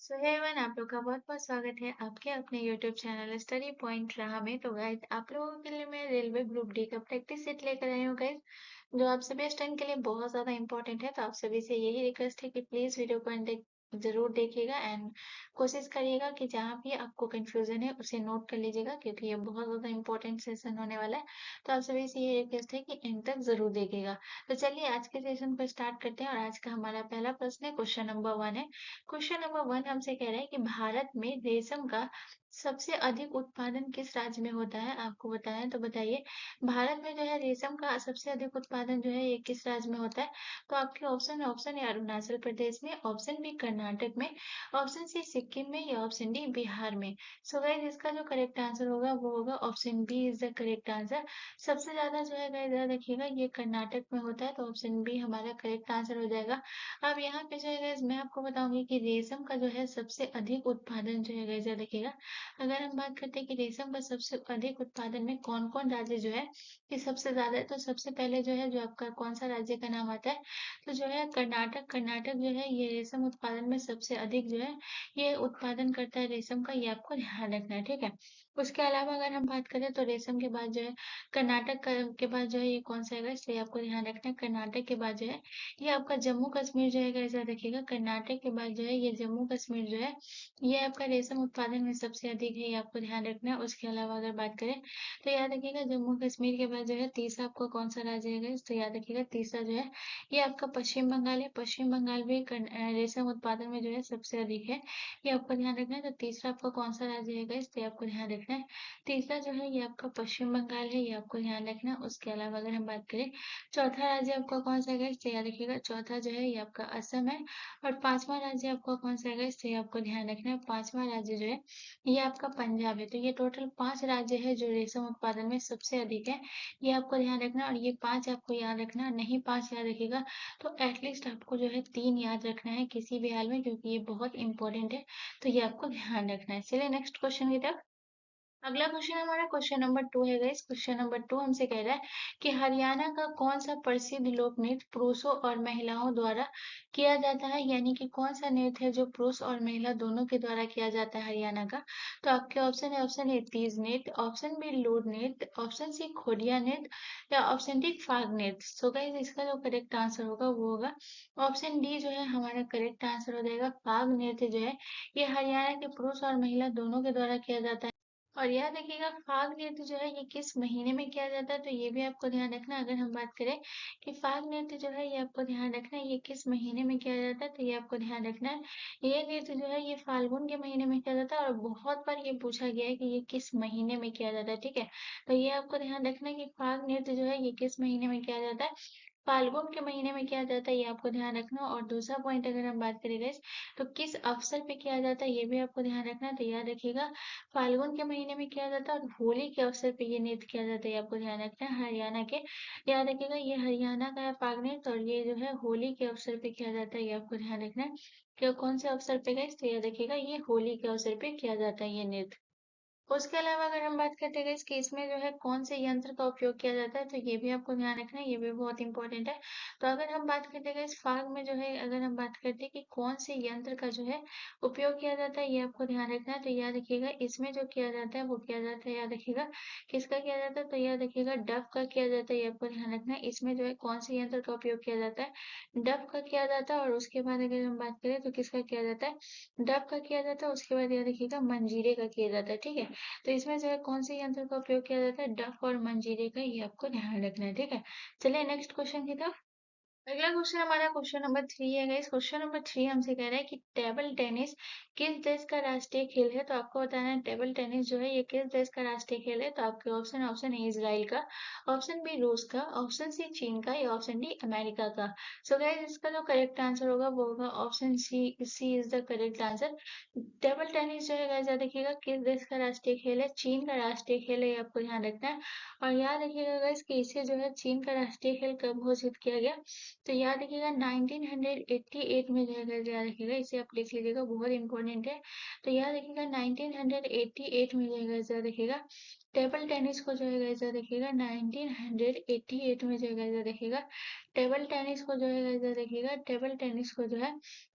सो hey everyone, आप लोग का बहुत-बहुत स्वागत है आपके अपने यूट्यूब चैनल स्टडी पॉइंट राह में। तो गाइस, आप लोगों के लिए मैं रेलवे ग्रुप डी का प्रैक्टिस सेट लेकर आई हूँ गाइस, जो आप सभी स्टूडेंट के लिए बहुत ज़्यादा इंपॉर्टेंट है। तो आप सभी से यही रिक्वेस्ट है कि प्लीज़ वीडियो को एंड तक ज़रूर देखिएगा एंड कोशिश करिएगा कि जहाँ भी आपको कन्फ्यूज़न है उसे नोट कर लीजिएगा, क्योंकि ये बहुत ज़्यादा इंपॉर्टेंट सेशन होने वाला है। तो आप सभी से ये रिक्वेस्ट है कि एंड तक ज़रूर देखिएगा। तो चलिए आज के सेशन को स्टार्ट करते हैं और आज का हमारा पहला प्रश्न है, क्वेश्चन नंबर 1 है। क्वेश्चन नंबर 1 हमसे कह रहा है कि भारत में रेशम का सबसे अधिक उत्पादन किस राज्य में होता है? आपको बताना है, तो बताइए भारत में जो है रेशम का सबसे अधिक उत्पादन जो है ये किस राज्य में होता है? तो आपके ऑप्शन ए अरुणाचल प्रदेश में, ऑप्शन बी कर्नाटक में, ऑप्शन सी सिक्किम में या ऑप्शन डी बिहार में। सो गाइस, इसका जो करेक्ट आंसर होगा वो होगा option B is the correct answer. सबसे ज्यादा जो है गाइस याद रखिएगा ये कर्नाटक में होता है, तो ऑप्शन बी हमारा करेक्ट आंसर हो जाएगा। अब यहाँ पे जो है गाइस मैं आपको बताऊंगी कि रेशम का जो है सबसे अधिक उत्पादन जो है गाइस याद रखिएगा। अगर हम बात करते हैं कि रेशम का सबसे अधिक उत्पादन में कौन कौन राज्य जो है ये सबसे ज्यादा है, तो सबसे पहले जो है जो आपका कौन सा राज्य का नाम आता है, तो जो है कर्नाटक। कर्नाटक जो है ये रेशम उत्पादन में सबसे अधिक जो है ये उत्पादन करता है रेशम का, ये आपको ध्यान रखना है, ठीक है। उसके अलावा अगर हम बात करें तो रेशम के बाद जो है के बाद जो है ये कौन सा है, इसलिए आपको ध्यान रखना है। कर्नाटक के बाद जो है ये आपका जम्मू कश्मीर जो है ऐसा रखिएगा। कर्नाटक के बाद जो है ये जम्मू कश्मीर जो है ये आपका रेशम उत्पादन में सबसे अधिक है, ये आपको ध्यान रखना है। उसके अलावा अगर बात करें तो याद रखिएगा जम्मू कश्मीर के बाद जो है तीसरा आपका कौन सा राज्य है, तो याद रखिएगा तीसरा जो है ये आपका पश्चिम बंगाल है। पश्चिम बंगाल भी रेशम उत्पादन में जो है सबसे अधिक है, ये आपको ध्यान रखना है। तो तीसरा आपका कौन सा राज्य है, तो ये आपको ध्यान रखना है। तीसरा जो है ये आपका पश्चिम बंगाल है, ये आपको ध्यान रखना है। उसके अलावा अगर हम बात करें चौथा राज्य आपका कौन सा है, तो याद रखिएगा चौथा जो है ये आपका असम है। और पांचवा राज्य आपका कौन सा है, तो ये आपको ध्यान रखना है। पांचवा राज्य जो है ये आपका पंजाब है। तो ये टोटल 5 राज्य है जो रेशम उत्पादन में सबसे अधिक है, ये आपको ध्यान रखना है। और ये 5 आपको याद रखना है, नहीं 5 याद रखिएगा तो एटलीस्ट आपको जो है 3 याद रखना है किसी भी हाल में, क्योंकि ये बहुत इंपॉर्टेंट है। तो ये आपको ध्यान रखना है। चलिए नेक्स्ट क्वेश्चन की तरफ। अगला क्वेश्चन हमारा क्वेश्चन नंबर 2 है गाइस। क्वेश्चन नंबर 2 हमसे कह रहा है कि हरियाणा का कौन सा प्रसिद्ध लोक नृत्य पुरुषों और महिलाओं द्वारा किया जाता है, यानी कि कौन सा नृत्य है जो पुरुष और महिला दोनों के द्वारा किया जाता है हरियाणा का। तो आपके ऑप्शन है, ऑप्शन ए तीज नृत्य, ऑप्शन बी लोड नृत्य, ऑप्शन सी खोडिया नृत्य या ऑप्शन डी फाग नृत्य। सो गाइस, इसका जो करेक्ट आंसर होगा वो होगा ऑप्शन डी जो है हमारा करेक्ट आंसर हो जाएगा। फाग नृत्य जो है ये हरियाणा के पुरुष और महिला दोनों के द्वारा किया जाता है। और याद रखिएगा फाग नृत्य जो है ये किस महीने में किया जाता है, तो ये भी आपको ध्यान रखना है। अगर हम बात करें कि फाग नृत्य जो है ये आपको ध्यान रखना है ये किस महीने में किया जाता है, तो ये आपको ध्यान रखना है। ये नृत्य जो है ये फाल्गुन के महीने में किया जाता है, और बहुत बार ये पूछा गया है कि ये किस महीने में किया जाता है, ठीक है। तो ये आपको ध्यान रखना है कि फाग नृत्य जो है ये किस महीने में किया जाता है, फाल्गुन के महीने में किया जाता है, ये आपको ध्यान रखना। और दूसरा पॉइंट अगर हम बात करें guys, तो किस अवसर पे किया जाता है ये भी आपको ध्यान रखना है। तो याद रखिएगा फाल्गुन के महीने में किया जाता है और होली के अवसर पे ये नृत्य किया जाता है, ये आपको ध्यान रखना है। हरियाणा के, याद रखिएगा ये हरियाणा का है फाग नृत्य, और ये जो है होली के अवसर पे किया जाता है, ये आपको ध्यान रखना है। कि कौन से अवसर पे गए, तो याद रखिएगा ये होली के अवसर पे किया जाता है ये नृत्य। उसके अलावा अगर हम बात करते हैं कि इसमें जो है कौन से यंत्र का उपयोग किया जाता है, तो ये भी आपको ध्यान रखना है, ये भी बहुत इंपॉर्टेंट है। तो अगर हम बात करते हैं इस फाग में जो है, अगर हम बात करते हैं कि कौन से यंत्र का जो है उपयोग किया जाता है, ये आपको ध्यान रखना है। तो याद रखिएगा इसमें जो किया जाता है वो किया जाता है, याद रखिएगा किसका किया जाता है, तो याद रखिएगा डफ का किया जाता है, ये आपको ध्यान रखना है। इसमें जो है कौन से यंत्र का उपयोग किया जाता है, डफ का किया जाता है। और उसके बाद अगर हम बात करें तो किसका किया जाता है, डफ का किया जाता है। उसके बाद याद रखिएगा मंजीरे का किया जाता है, ठीक है। तो इसमें जो है कौन से यंत्र का उपयोग किया जाता है, डफ और मंजीरे का, ये आपको ध्यान रखना है, ठीक है। चलिए नेक्स्ट क्वेश्चन की तरफ। अगला क्वेश्चन हमारा क्वेश्चन नंबर 3 है गाइस। क्वेश्चन नंबर 3 हमसे कह रहा है कि टेबल टेनिस किस देश का राष्ट्रीय खेल है, तो आपको बताना है टेबल टेनिस जो है ये किस देश का राष्ट्रीय खेल है। तो आपके ऑप्शन, ऑप्शन ए इजराइल का, ऑप्शन बी रूस का, ऑप्शन सी चीन का या ऑप्शन डी अमेरिका का। सो गाइस, इसका जो करेक्ट आंसर होगा वो होगा option C. C is the correct answer. Table tennis जो है गाइस याद रखिएगा किस देश का राष्ट्रीय खेल है, चीन का राष्ट्रीय खेल है, ये आपको ध्यान रखना है। और याद रखिएगा गाइस कि इसे जो है चीन का राष्ट्रीय खेल कब घोषित किया गया, तो याद रखिएगा 1988 में जो है गाइस याद रखिएगा, इसे आप लिख लीजिएगा, बहुत इंपॉर्टेंट है। तो याद रखिएगा 1988 में जो है गाइस याद रखिएगा टेबल टेनिस को जो है गाइस देखिएगा 1988 में जो है गाइस देखिएगा टेबल टेनिस को जो है गाइस देखिएगा टेबल टेनिस को जो है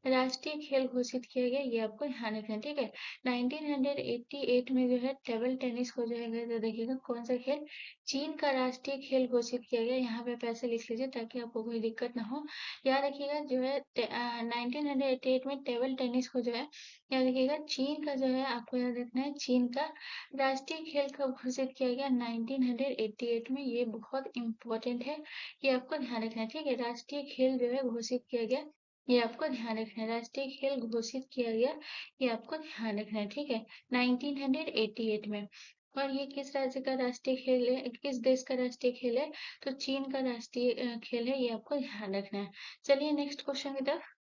राष्ट्रीय खेल घोषित किया गया, ये आपको ध्यान रखना है, ठीक है। 1988 में जो है टेबल टेनिस को जो है गाइस देखिएगा कौन सा खेल चीन का राष्ट्रीय खेल घोषित किया गया। यहाँ पे पैसे लिख लीजिए ताकि आपको कोई दिक्कत ना हो। याद रखिएगा जो है 1988 में टेबल टेनिस को जो है याद रखिएगा चीन का जो है आपको याद रखना है चीन का राष्ट्रीय खेल कब घोषित किया गया 1988 में। ये बहुत इंपॉर्टेंट है, ये आपको ध्यान रखना है, ठीक है। राष्ट्रीय खेल जो है घोषित किया गया, ये आपको ध्यान रखना है। राष्ट्रीय खेल घोषित किया गया, ये आपको ध्यान रखना है, ठीक है, 1988 में। और ये किस राज्य का राष्ट्रीय खेल है, किस देश का राष्ट्रीय खेल है, तो चीन का राष्ट्रीय खेल है, ये आपको ध्यान रखना है। चलिए नेक्स्ट क्वेश्चन की तरफ।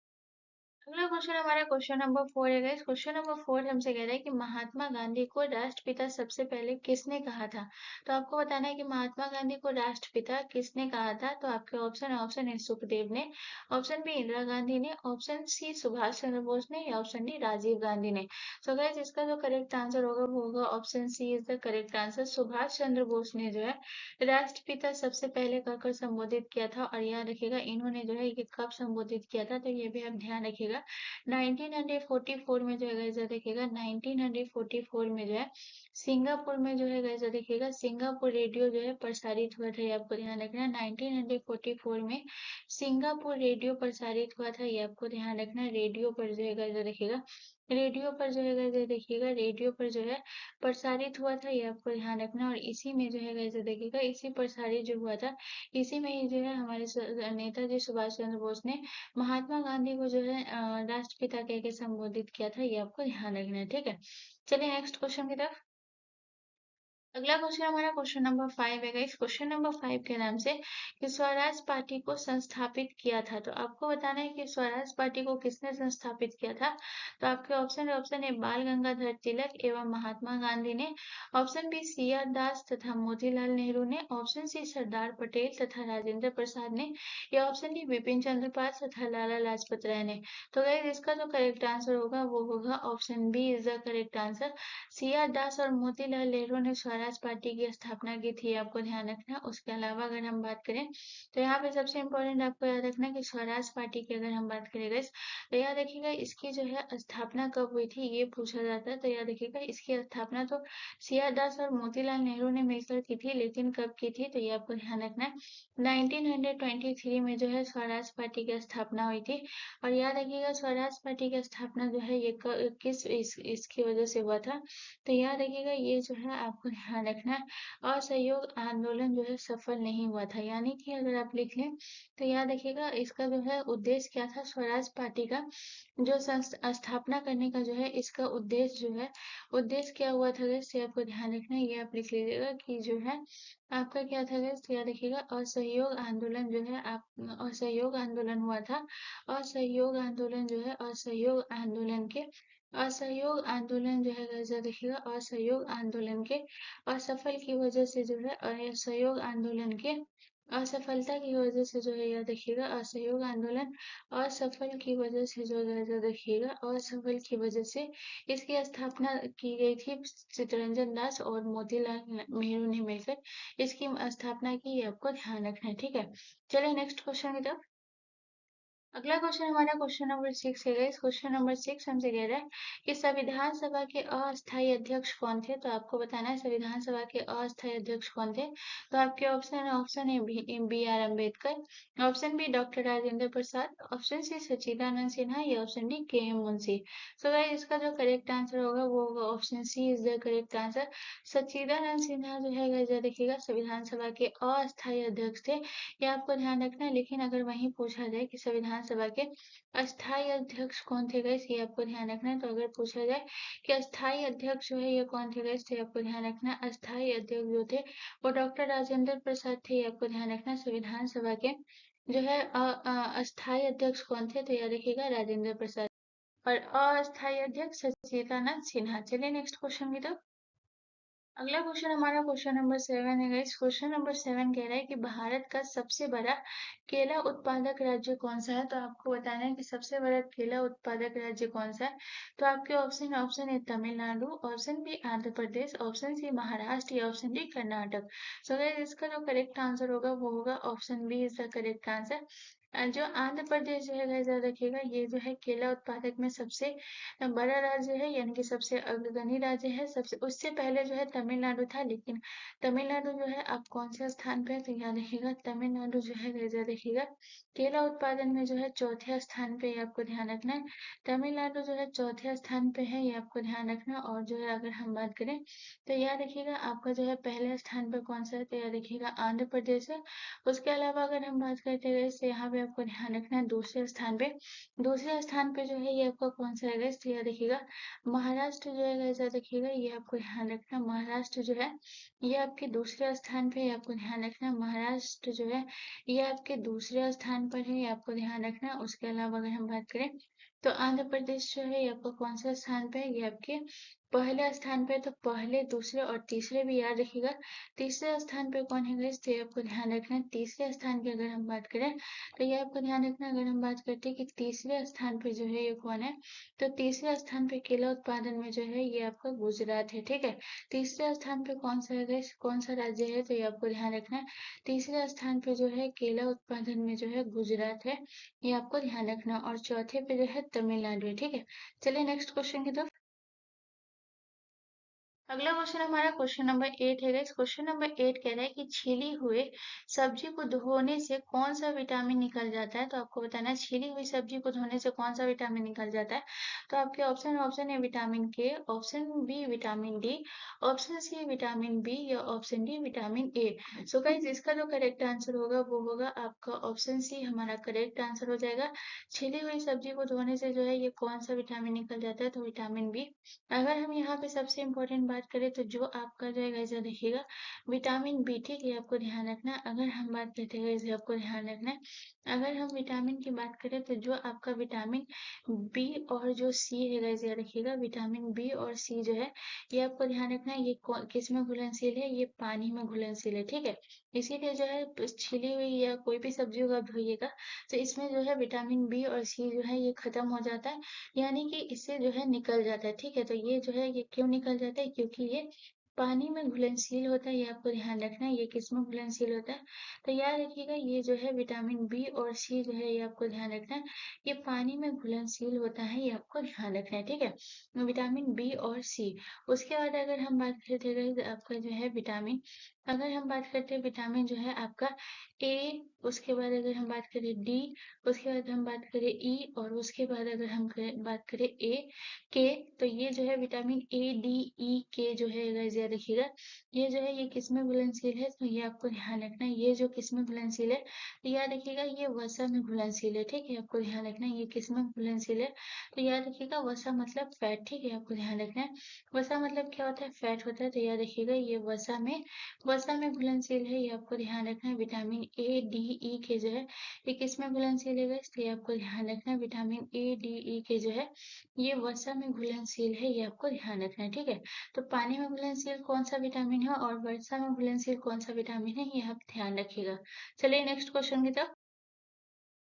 अगला क्वेश्चन हमारा क्वेश्चन नंबर 4 है गाइस। क्वेश्चन नंबर 4 हमसे कह रहा है कि महात्मा गांधी को राष्ट्रपिता सबसे पहले किसने कहा था। तो आपको बताना है कि महात्मा गांधी को राष्ट्रपिता किसने कहा था। तो आपके ऑप्शन है, ऑप्शन ए सुखदेव ने, ऑप्शन बी इंदिरा गांधी ने, ऑप्शन सी सुभाष चंद्र बोस ने, या ऑप्शन डी राजीव गांधी ने। तो गाइस इसका जो करेक्ट आंसर होगा वो होगा option C is the correct answer. Subhash Chandra Bose ने जो है राष्ट्रपिता सबसे पहले कहकर संबोधित किया था। और याद रखिएगा इन्होंने जो है ये कब संबोधित किया था, तो ये भी आप ध्यान रखिएगा 1944 में जो है गाइस देखिएगा 1944 में जो है सिंगापुर में जो है गाइस देखिएगा सिंगापुर रेडियो जो है प्रसारित हुआ था, ये आपको ध्यान रखना है। 1944 में सिंगापुर रेडियो प्रसारित हुआ था, ये आपको ध्यान रखना है। रेडियो पर जो है गाइस देखिएगा रेडियो पर जो है गाइस देखिएगा रेडियो पर जो है प्रसारित हुआ था, ये आपको ध्यान रखना है। और इसी में जो है गाइस देखिएगा इसी प्रसारित जो हुआ था इसी में ही जो है हमारे नेताजी सुभाष चंद्र बोस ने महात्मा गांधी को जो है राष्ट्रपिता कह के संबोधित किया था, ये आपको ध्यान रखना है, ठीक है। चलिए नेक्स्ट क्वेश्चन की तरफ। अगला क्वेश्चन हमारा क्वेश्चन नंबर 5 है गाइस। क्वेश्चन नंबर 5 के नाम से कि स्वराज पार्टी को संस्थापित किया था। तो आपको बताना है कि स्वराज पार्टी को किसने संस्थापित किया था। तो आपके ऑप्शन है, ऑप्शन ए बाल गंगाधर तिलक एवं महात्मा गांधी ने, ऑप्शन बी सी आर दास तथा मोतीलाल नेहरू ने, ऑप्शन सी सरदार पटेल तथा राजेंद्र प्रसाद ने, या ऑप्शन डी बिपिन चंद्र पाल तथा लाला लाजपत राय ने। तो गाइस इसका जो करेक्ट आंसर होगा वो होगा option B is the correct answer. C R Das और मोतीलाल नेहरू ने स्वराज पार्टी की स्थापना की थी, आपको ध्यान रखना। उसके अलावा अगर हम बात करें तो यहाँ पे सबसे इम्पोर्टेंट आपको याद रखना कि स्वराज पार्टी की अगर हम बात करें guys, तो याद रखिएगा इसकी जो है स्थापना कब हुई थी ये पूछा जाता है। तो याद रखिएगा इसकी स्थापना तो सी आर दास और मोतीलाल नेहरू ने मिलकर की थी, लेकिन कब की थी तो ये आपको ध्यान रखना है 1923 में जो है स्वराज पार्टी की स्थापना हुई थी। और याद रखिएगा स्वराज पार्टी की स्थापना जो है ये किस इसकी वजह से हुआ था। तो याद रखिएगा ये जो है आपको ध्यान रखना है असहयोग आंदोलन जो है सफल नहीं हुआ था। यानी कि अगर आप लिख लें तो याद रखिएगा इसका जो है उद्देश्य क्या था, स्वराज पार्टी का जो स्थापना करने का जो है इसका उद्देश्य जो है उद्देश्य क्या हुआ था वैसे आपको ध्यान रखना है। ये आप लिख लीजिएगा कि जो है आपका क्या था वैसे याद रखिएगा असहयोग आंदोलन जो है आप असहयोग आंदोलन हुआ था। असहयोग आंदोलन जो है असहयोग आंदोलन जो है गाइस देखिएगा असहयोग आंदोलन के असफल की वजह से जो है असहयोग आंदोलन के असफलता की वजह से जो है याद रखिएगा असहयोग आंदोलन असफल की वजह से जो है याद रखिएगा असफल की वजह से इसकी स्थापना की गई थी। चित्तरंजन दास और मोतीलाल नेहरू ने मिलकर इसकी स्थापना की, ये आपको ध्यान रखना है, ठीक है। चलिए नेक्स्ट क्वेश्चन की तरफ। अगला क्वेश्चन हमारा क्वेश्चन नंबर 6 है गाइस। क्वेश्चन नंबर 6 हमसे कह रहा है कि संविधान सभा के अस्थायी अध्यक्ष कौन थे। तो आपको बताना है संविधान सभा के अस्थायी अध्यक्ष कौन थे। तो आपके ऑप्शन है, option A B R Ambedkar, option B doctor Rajendra Prasad, option C Sachchidananda Sinha, या option D K M Munshi. So guys इसका जो करेक्ट आंसर होगा वो होगा option C is the correct answer. Sachchidananda Sinha जो है गाइस देखिएगा संविधान सभा के अस्थायी अध्यक्ष थे, ये आपको ध्यान रखना है। लेकिन अगर वहीं पूछा जाए कि संविधान सभा के अस्थायी अध्यक्ष कौन थे गाइस, ये आपको ध्यान रखना है। तो अगर पूछा जाए कि अस्थायी अध्यक्ष जो है ये कौन थे गाइस, तो आपको ध्यान रखना है अस्थायी अध्यक्ष जो थे वो डॉक्टर राजेंद्र प्रसाद थे, ये आपको ध्यान रखना है। संविधान सभा के जो है अस्थायी अध्यक्ष कौन थे, तो याद रखिएगा राजेंद्र प्रसाद। और अस्थायी अध्यक्ष सच्चिदानंद सिन्हा। चलिए नेक्स्ट क्वेश्चन की तरफ। अगला क्वेश्चन हमारा क्वेश्चन नंबर 7 है गाइस। क्वेश्चन नंबर 7 कह रहा है कि भारत का सबसे बड़ा केला उत्पादक राज्य कौन सा है। तो आपको बताना है कि सबसे बड़ा केला उत्पादक राज्य कौन सा है। तो आपके option option A Tamil Nadu, option B Andhra Pradesh, option C Maharashtra या option D Karnataka. So guys इसका जो करेक्ट आंसर होगा वो होगा option B is the correct answer. जो आंध्र प्रदेश जो है गाइस याद रखिएगा, ये जो है केला उत्पादक में सबसे बड़ा राज्य है, यानी कि सबसे अग्रगणी राज्य है। सबसे उससे पहले जो है तमिलनाडु था, लेकिन तमिलनाडु जो है अब कौन से स्थान पे है तो याद रखिएगा तमिलनाडु जो है याद रखिएगा केला उत्पादन में जो है चौथे स्थान पे, ये आपको ध्यान रखना है। तमिलनाडु जो है चौथे स्थान पे है, ये आपको ध्यान रखना। और जो है अगर हम बात करें तो याद रखिएगा आपका जो है पहले स्थान पे कौन सा है तो याद रखिएगा आंध्र प्रदेश है। उसके अलावा अगर हम बात करते हैं तो यहाँ पे आपको ध्यान रखना है दूसरे स्थान पे जो है ये आपका कौन सा है गाइस तो याद रखिएगा महाराष्ट्र जो है गाइस याद रखिएगा, ये आपको ध्यान रखना। महाराष्ट्र जो है ये आपके दूसरे स्थान पे, ये आपको ध्यान रखना। महाराष्ट्र जो है ये आपके दूसरे स्थान पर है, ये आपको ध्यान रखना। उसके अलावा अगर हम बात करें तो आंध्र प्रदेश जो है ये आपका कौन सा स्थान पे है, ये आपके पहले स्थान पे। तो पहले दूसरे और तीसरे भी याद रखिएगा। तीसरे स्थान पे कौन है गाइस तो ये आपको ध्यान रखना है। तीसरे स्थान की अगर हम बात करें तो ये आपको ध्यान रखना, अगर हम बात करते हैं कि तीसरे स्थान पे जो है ये कौन है तो तीसरे स्थान पे केला उत्पादन में जो है ये आपका गुजरात है। ठीक है, तीसरे स्थान पे कौन सा है गाइस, कौन सा राज्य है तो ये आपको ध्यान रखना है। तीसरे स्थान पे जो है केला उत्पादन में जो है गुजरात है, ये आपको ध्यान रखना। और चौथे पे जो है तमिलनाडु है। ठीक है, चलिए नेक्स्ट क्वेश्चन की तरफ। अगला क्वेश्चन हमारा क्वेश्चन नंबर 8 है गाइस। क्वेश्चन नंबर 8 कह रहा है कि छीली हुए सब्जी को धोने से कौन सा विटामिन निकल जाता है। तो आपको बताना है छीली हुई सब्जी को धोने से कौन सा विटामिन निकल जाता है। तो आपके ऑप्शन ऑप्शन है vitamin K, option B vitamin D, option C vitamin B या option D vitamin A. So guys इसका जो करेक्ट आंसर होगा वो होगा आपका ऑप्शन सी हमारा करेक्ट आंसर हो जाएगा। छीली हुई सब्जी को धोने से जो है ये कौन सा विटामिन निकल जाता है तो विटामिन बी। अगर हम यहाँ पे सबसे इम्पोर्टेंट बात करें तो जो आपका जो है गाइस देखिएगा विटामिन बी, ठीक है आपको ध्यान रखना। अगर हम बात करते हैं गाइस आपको ध्यान रखना है, अगर हम विटामिन की बात करें तो जो आपका विटामिन बी और जो सी है गाइस याद रखिएगा विटामिन बी और सी जो है ये आपको ध्यान रखना है। ये किस में घुलनशील है, ये पानी में घुलनशील है। ठीक है, इसीलिए जो है छिली हुई या कोई भी सब्जी होगा धोइएगा तो इसमें जो है विटामिन बी और सी जो है ये खत्म हो जाता है, यानी कि इससे जो है निकल जाता है। ठीक है, तो ये जो है ये क्यों निकल जाता है, क्योंकि ये पानी में घुलनशील होता है, ये आपको ध्यान रखना है। ये किसमें घुलनशील होता है तो याद रखिएगा ये जो है विटामिन बी और सी जो है ये आपको ध्यान रखना है, ये पानी में घुलनशील होता है, ये आपको ध्यान रखना है। ठीक है, विटामिन बी और सी। उसके बाद अगर हम बात करते हैं तो आपका जो है विटामिन, अगर हम बात करते हैं विटामिन जो है आपका ए, उसके बाद अगर हम बात करें डी, उसके बाद हम बात करें ई, और उसके बाद अगर हम बात करें ए के, तो ये जो है विटामिन ए डी ई के जो है guys याद रखिएगा ये जो है ये किसमें घुलनशील है तो ये आपको ध्यान रखना है। ये जो किसमें घुलनशील है तो याद रखिएगा ये वसा में घुलनशील है। ठीक है, आपको ध्यान रखना है ये किसमें घुलनशील है तो याद रखिएगा वसा मतलब फैट। ठीक है, आपको ध्यान रखना है वसा मतलब क्या होता है, फैट होता है। तो याद रखिएगा ये वसा में घुलनशील है, ये आपको ध्यान रखना है। विटामिन ए डी ई के जो है ये किसमें घुलनशील है guys? तो ये आपको ध्यान रखना है विटामिन ए डी ई के जो है ये वसा में घुलनशील है, ये आपको ध्यान रखना है। ठीक है, तो पानी में घुलनशील कौन सा विटामिन है और वसा में घुलनशील कौन सा विटामिन है, ये आप ध्यान रखिएगा। चलिए नेक्स्ट क्वेश्चन की तरफ।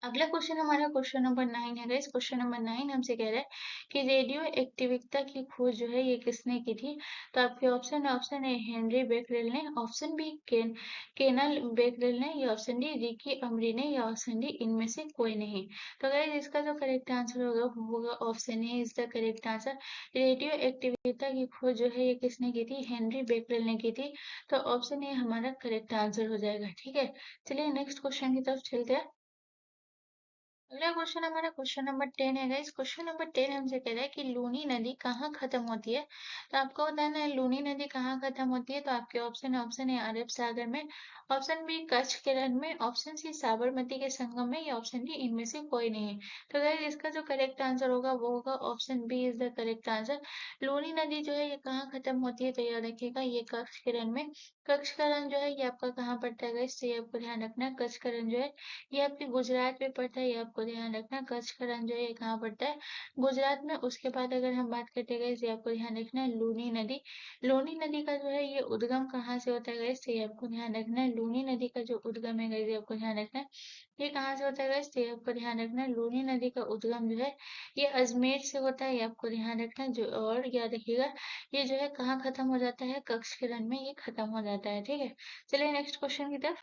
अगला क्वेश्चन हमारा क्वेश्चन नंबर 9 है गाइस। क्वेश्चन नंबर 9 हमसे कह रहा है कि रेडियो एक्टिविता की खोज जो है ये किसने की थी। तो आपके ऑप्शन ऑप्शन है हेनरी बेकरेल ने, ऑप्शन बी केनल बेकरेल ने, या ऑप्शन डी रिकी अमरी ने, या ऑप्शन डी इनमें से कोई नहीं। तो गाइस इसका जो करेक्ट आंसर होगा वो होगा option A is the correct answer. Radioactivity की खोज जो है ये किसने की थी, हेनरी बेकरेल ने की थी। तो ऑप्शन ए हमारा करेक्ट आंसर हो जाएगा। ठीक है, चलिए नेक्स्ट क्वेश्चन की तरफ चलते हैं। अगला क्वेश्चन हमारा क्वेश्चन नंबर 10 है गाइस। क्वेश्चन नंबर 10 हमसे कह रहा है कि लूनी नदी कहाँ खत्म होती है। तो आपको बताना है लूनी नदी कहाँ खत्म होती है। तो आपके ऑप्शन ऑप्शन है अरब सागर में, ऑप्शन बी कच्छ के रण में, ऑप्शन सी साबरमती के संगम में, या ऑप्शन डी इनमें से कोई नहीं। तो गाइस इसका जो करेक्ट आंसर होगा वो होगा option B is the correct answer. Luni नदी जो है ये कहाँ खत्म होती है तो याद रखिएगा ये कच्छ के रण में कच्छ का रण जो है ये आपका कहाँ पड़ता है गाइस, तो ये आपको ध्यान रखना है। कच्छ का रण जो है ये आपके गुजरात में पड़ता है, ये आपको ध्यान रखना है। कच्छ का रण जो है ये कहाँ पड़ता है, गुजरात में। उसके बाद अगर हम बात करते हैं गाइस, ये आपको ध्यान रखना है लूनी नदी। लूनी नदी का जो है ये उद्गम कहाँ से होता है गाइस, तो ये आपको ध्यान रखना है। लूनी नदी का जो उद्गम है गाइस, ये आपको ध्यान रखना है। ये कहाँ से होता है गाइस, तो ये आपको ध्यान रखना है। लूनी नदी का उद्गम जो है ये अजमेर से होता है, ये आपको ध्यान रखना है। जो और याद रखिएगा ये जो है कहाँ खत्म हो जाता है, कक्ष किरण में ये खत्म हो जाता है। ठीक है, चलिए नेक्स्ट क्वेश्चन की तरफ।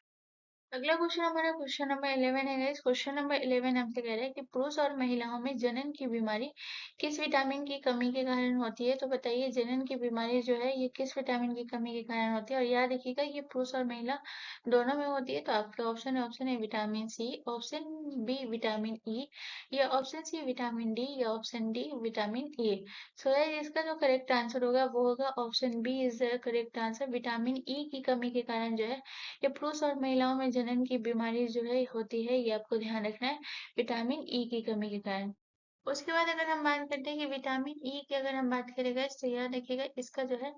अगला क्वेश्चन हमारा क्वेश्चन नंबर 11 है गाइस। क्वेश्चन नंबर 11 हमसे कह रहा है कि पुरुष और महिलाओं में जनन की बीमारी किस विटामिन की कमी के कारण होती है। तो बताइए जनन की बीमारी जो है ये किस विटामिन की कमी के कारण होती है। और याद रखिएगा ये पुरुष और महिला दोनों में होती है। तो आपका ऑप्शन है vitamin C, option B vitamin E, या ऑप्शन सी विटामिन डी, या option D vitamin A. So इसका जो करेक्ट आंसर होगा वो होगा option B is the correct answer. Vitamin E की कमी के कारण जो है ये पुरुष और महिलाओं में जनन की बीमारी जो है होती है, ये आपको ध्यान रखना है विटामिन ई की कमी के कारण। उसके बाद अगर हम बात करते हैं कि विटामिन ई की अगर हम बात करेंगे तो याद रखिएगा इसका जो है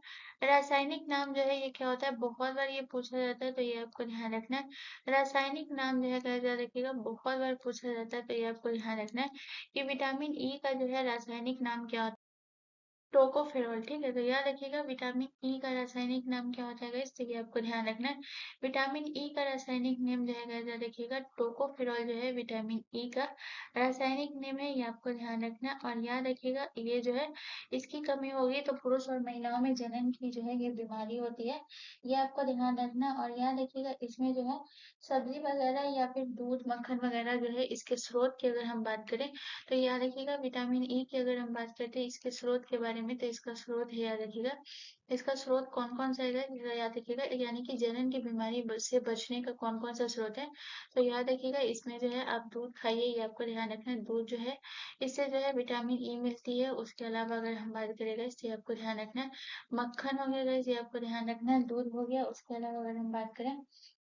रासायनिक नाम जो है ये क्या होता है, बहुत बार ये पूछा जाता है, तो ये आपको ध्यान रखना है। रासायनिक नाम जो है क्या याद रखिएगा, बहुत बार पूछा जाता है, तो ये आपको ध्यान रखना है कि विटामिन ई का जो है रासायनिक नाम क्या होता है, टोकोफेरॉल। ठीक है, तो याद रखिएगा विटामिन ई का रासायनिक नाम क्या होता है गाइस, तो ये आपको ध्यान रखना है। विटामिन ई का रासायनिक नेम जो है गाइस याद रखिएगा टोकोफेरॉल जो है विटामिन ई का रासायनिक नेम है, ये आपको ध्यान रखना है। और याद रखिएगा ये जो है इसकी कमी होगी तो पुरुष और महिलाओं में जनन की जो है ये बीमारी होती है, ये आपको ध्यान रखना है। और याद रखिएगा इसमें जो है सब्जी वगैरह या फिर दूध मक्खन वगैरह जो है इसके स्रोत की अगर हम बात करें तो याद रखिएगा विटामिन ई की अगर हम बात करते हैं इसके स्रोत के बारे में, तो इसका स्रोत है याद रखिएगा, इसका स्रोत कौन कौन सा है याद रखिएगा, यानी कि जनन की बीमारी से बचने का कौन कौन सा स्रोत है। तो याद रखिएगा इसमें जो है आप दूध खाइए, ये आपको ध्यान रखना है। दूध जो है इससे जो है विटामिन ई मिलती है। उसके अलावा अगर हम बात करेंगे इससे आपको ध्यान रखना है मक्खन हो गया ये आपको ध्यान रखना है, दूध हो गया। उसके अलावा अगर हम बात करें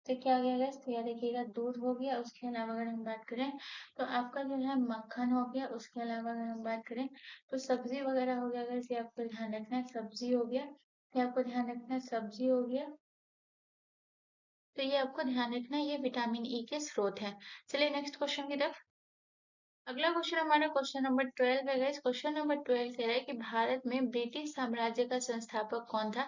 तो क्या हो गया guys? तो याद रखिएगा दूध हो गया। उसके अलावा अगर हम बात करें तो आपका जो है मक्खन हो गया। उसके अलावा अगर हम बात करें तो सब्जी वगैरह हो गया, अगर इसे आपको ध्यान रखना है, सब्जी हो गया, ये आपको ध्यान रखना है, सब्जी हो गया। तो ये आपको ध्यान रखना है ये विटामिन ई के स्रोत हैं। चलिए नेक्स्ट क्वेश्चन की तरफ। अगला क्वेश्चन हमारा क्वेश्चन नंबर 12 है गाइस। क्वेश्चन नंबर 12 कह रहा है कि भारत में ब्रिटिश साम्राज्य का संस्थापक कौन था।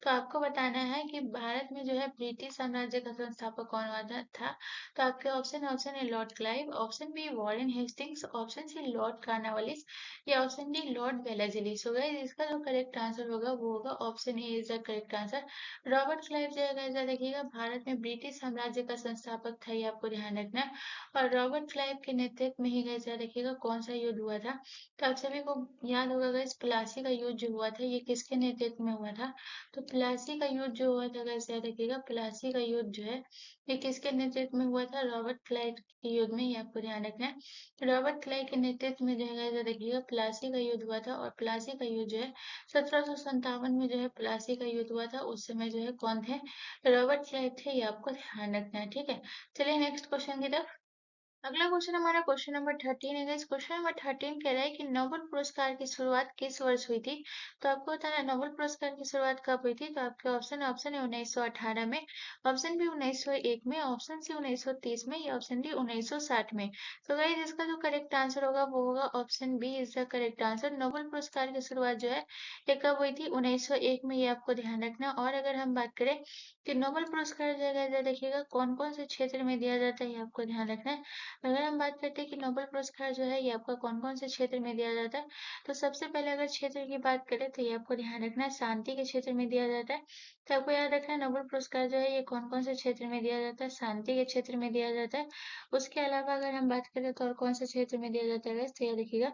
तो आपको बताना है कि भारत में जो है ब्रिटिश साम्राज्य का संस्थापक कौन हुआ था। तो आपके ऑप्शन है Lord Clive, option B Warren Hastings, option C Lord Cornwallis, या option D Lord Wellesley. So guys इसका जो करेक्ट आंसर होगा वो होगा option A is the correct answer. Robert Clive जो है guys, देखिएगा भारत में ब्रिटिश साम्राज्य का संस्थापक था, ये आपको ध्यान रखना है। और रॉबर्ट क्लाइव के नेतृत्व में ही गाइस याद रखिएगा कौन सा युद्ध हुआ था। तो आप सभी को याद होगा गाइस प्लासी का युद्ध जो हुआ था ये किसके नेतृत्व में हुआ था। तो प्लासी का युद्ध जो हुआ था गाइस याद रखिएगा प्लासी का युद्ध जो है ये किसके नेतृत्व में हुआ था, रॉबर्ट क्लाइव के युद्ध में, ये आपको ध्यान रखना है। रॉबर्ट क्लाइव के नेतृत्व में जो है गाइस याद रखिएगा प्लासी का युद्ध हुआ था। और प्लासी का युद्ध जो है 1757 में जो है प्लासी का युद्ध हुआ था। उस समय जो है कौन थे, रॉबर्ट क्लाइव थे, ये आपको ध्यान रखना है। ठीक है, चलिए नेक्स्ट क्वेश्चन की तरफ। अगला क्वेश्चन हमारा क्वेश्चन नंबर 13 है। क्वेश्चन नंबर 13 कह रहा है कि नोबेल पुरस्कार की शुरुआत किस वर्ष हुई थी। तो आपको बताना है नोबेल पुरस्कार की शुरुआत कब हुई थी। तो आपके ऑप्शन है 1918 में, ऑप्शन बी 1901 में, ऑप्शन सी 1930 में, या ऑप्शन डी 1960 में। तो गाइस इसका जो करेक्ट आंसर होगा वो होगा option B is the correct answer. Nobel पुरस्कार की शुरुआत जो है ये कब हुई थी, 1901 में, ये आपको ध्यान रखना। और अगर हम बात करें कि नोबेल पुरस्कार जो है देखिएगा कौन कौन से क्षेत्र में दिया जाता है, ये आपको ध्यान रखना है। अगर हम बात करते हैं कि नोबेल पुरस्कार जो है ये आपका कौन कौन से क्षेत्र में दिया जाता है, तो सबसे पहले अगर क्षेत्र की बात करें तो ये आपको ध्यान रखना है शांति के क्षेत्र में दिया जाता है। तो आपको याद रखना है नोबेल पुरस्कार जो है ये कौन कौन से क्षेत्र में दिया जाता है, शांति के क्षेत्र में दिया जाता है। उसके अलावा अगर हम बात करें तो और कौन से क्षेत्र में दिया जाता है guys, तो याद रखिएगा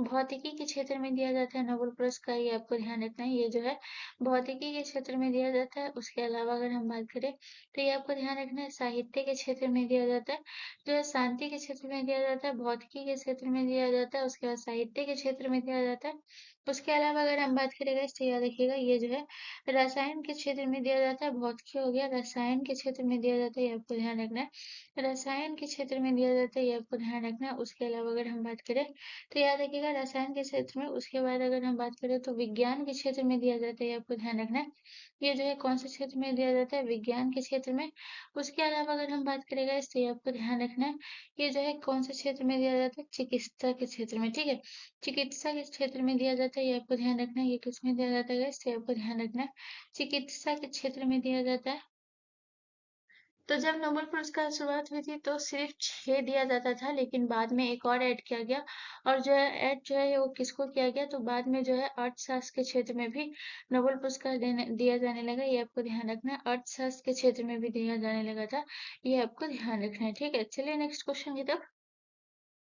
भौतिकी के क्षेत्र में दिया जाता है नोबेल पुरस्कार, ये आपको ध्यान रखना है। ये जो है भौतिकी के क्षेत्र में दिया जाता है। उसके अलावा अगर हम बात करें तो ये आपको ध्यान रखना है साहित्य के क्षेत्र में दिया जाता है। जो है शांति के क्षेत्र में दिया जाता है, भौतिकी के क्षेत्र में दिया जाता है, उसके बाद साहित्य के क्षेत्र में दिया जाता है। उसके अलावा अगर हम बात करें गाइस तो याद रखिएगा ये जो है रसायन के क्षेत्र में दिया जाता है। भौतिकी हो गया, रसायन के क्षेत्र में दिया जाता है, ये आपको ध्यान रखना है। रसायन के क्षेत्र में दिया जाता है, ये आपको ध्यान रखना है। उसके अलावा अगर हम बात करें तो याद रखिएगा रसायन के क्षेत्र में। उसके बाद अगर हम बात करें तो विज्ञान के क्षेत्र में दिया जाता है, ये आपको ध्यान रखना है। ये जो है कौन से क्षेत्र में दिया जाता है? विज्ञान के क्षेत्र में। उसके अलावा अगर हम बात करें गाइस तो ये आपको ध्यान रखना है, ये जो है कौन से क्षेत्र में दिया जाता है? चिकित्सा के क्षेत्र में, ठीक है। चिकित्सा के क्षेत्र में दिया जाता है, ये आपको ध्यान रखना है। ये किसमें दिया जाता है गाइस? तो ये आपको ध्यान रखना है, चिकित्सा के क्षेत्र में दिया जाता है। तो जब नोबेल पुरस्कार शुरुआत हुई थी तो सिर्फ 6 दिया जाता था, लेकिन बाद में एक और ऐड किया गया। और जो है ऐड जो है वो किसको किया गया? तो बाद में जो है अर्थशास्त्र के क्षेत्र में भी नोबेल पुरस्कार दिया जाने लगा, ये आपको ध्यान रखना है। अर्थशास्त्र के क्षेत्र में भी दिया जाने लगा था, ये आपको ध्यान रखना है, ठीक है। चलिए नेक्स्ट क्वेश्चन की तरफ।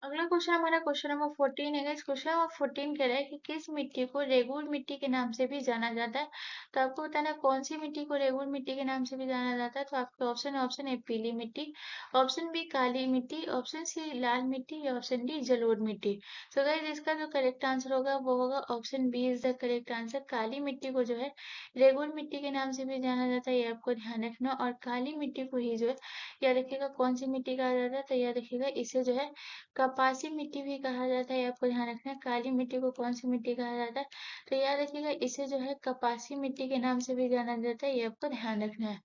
अगला क्वेश्चन हमारा क्वेश्चन नंबर 14 है गाइस। क्वेश्चन नंबर 14 कह रहा है कि किस मिट्टी को रेगुर मिट्टी के नाम से भी जाना जाता है? तो आपको बताना है कौन सी मिट्टी को रेगुर मिट्टी के नाम से भी जाना जाता है। तो आपके ऑप्शन ए पीली मिट्टी, ऑप्शन बी काली मिट्टी, ऑप्शन सी लाल मिट्टी या ऑप्शन डी जलोढ़ मिट्टी। तो गाइस इसका जो करेक्ट आंसर होगा वो होगा option B is the correct answer. काली मिट्टी को जो है रेगुर मिट्टी के नाम से भी जाना जाता है, ये आपको ध्यान रखना। और काली मिट्टी को ही जो है याद रखिएगा कौन सी मिट्टी कहा जाता है? तो याद रखिएगा इसे जो है कपासी मिट्टी भी कहा जाता है, आपको ध्यान रखना है। काली मिट्टी को कौन सी मिट्टी कहा जाता है? तो याद रखिएगा इसे जो है कपासी मिट्टी के नाम से भी जाना जाता है, ये आपको ध्यान रखना है।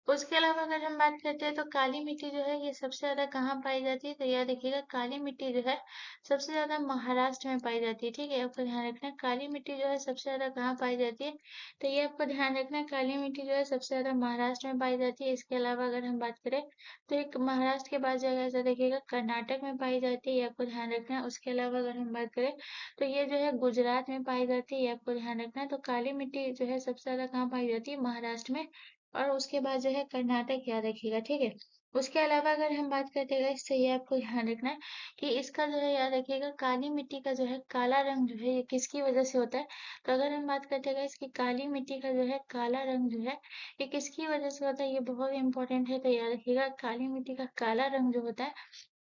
उसके अलावा अगर हम बात करते हैं तो काली मिट्टी जो है ये सबसे ज्यादा कहाँ पाई जाती है? तो याद रखिएगा काली मिट्टी जो है सबसे ज्यादा महाराष्ट्र में पाई जाती है, ठीक है। आपको ध्यान रखना है काली मिट्टी जो है सबसे ज्यादा कहाँ पाई जाती है? तो ये आपको ध्यान रखना है काली मिट्टी जो है सबसे ज्यादा महाराष्ट्र में पाई जाती है। इसके अलावा अगर हम बात करें तो एक महाराष्ट्र के बाद जगह ऐसा देखिएगा कर्नाटक में पाई जाती है, ये आपको ध्यान रखना है। उसके अलावा अगर हम बात करें तो ये जो है गुजरात में पाई जाती है, ये आपको ध्यान रखना है। तो काली मिट्टी जो है सबसे ज्यादा कहाँ पाई जाती है? महाराष्ट्र में। और उसके बाद जो है कर्नाटक याद रखिएगा, ठीक है। उसके अलावा अगर हम बात करते हैं गाइस तो ये आपको ध्यान रखना है कि इसका जो है याद रखिएगा काली मिट्टी का जो है काला रंग जो है ये किसकी वजह से होता है? तो अगर हम बात करते हैं गाइस कि काली मिट्टी का जो है काला रंग जो है ये किसकी वजह से होता है? ये बहुत इंपॉर्टेंट है, तो याद रखिएगा काली मिट्टी का काला रंग जो होता है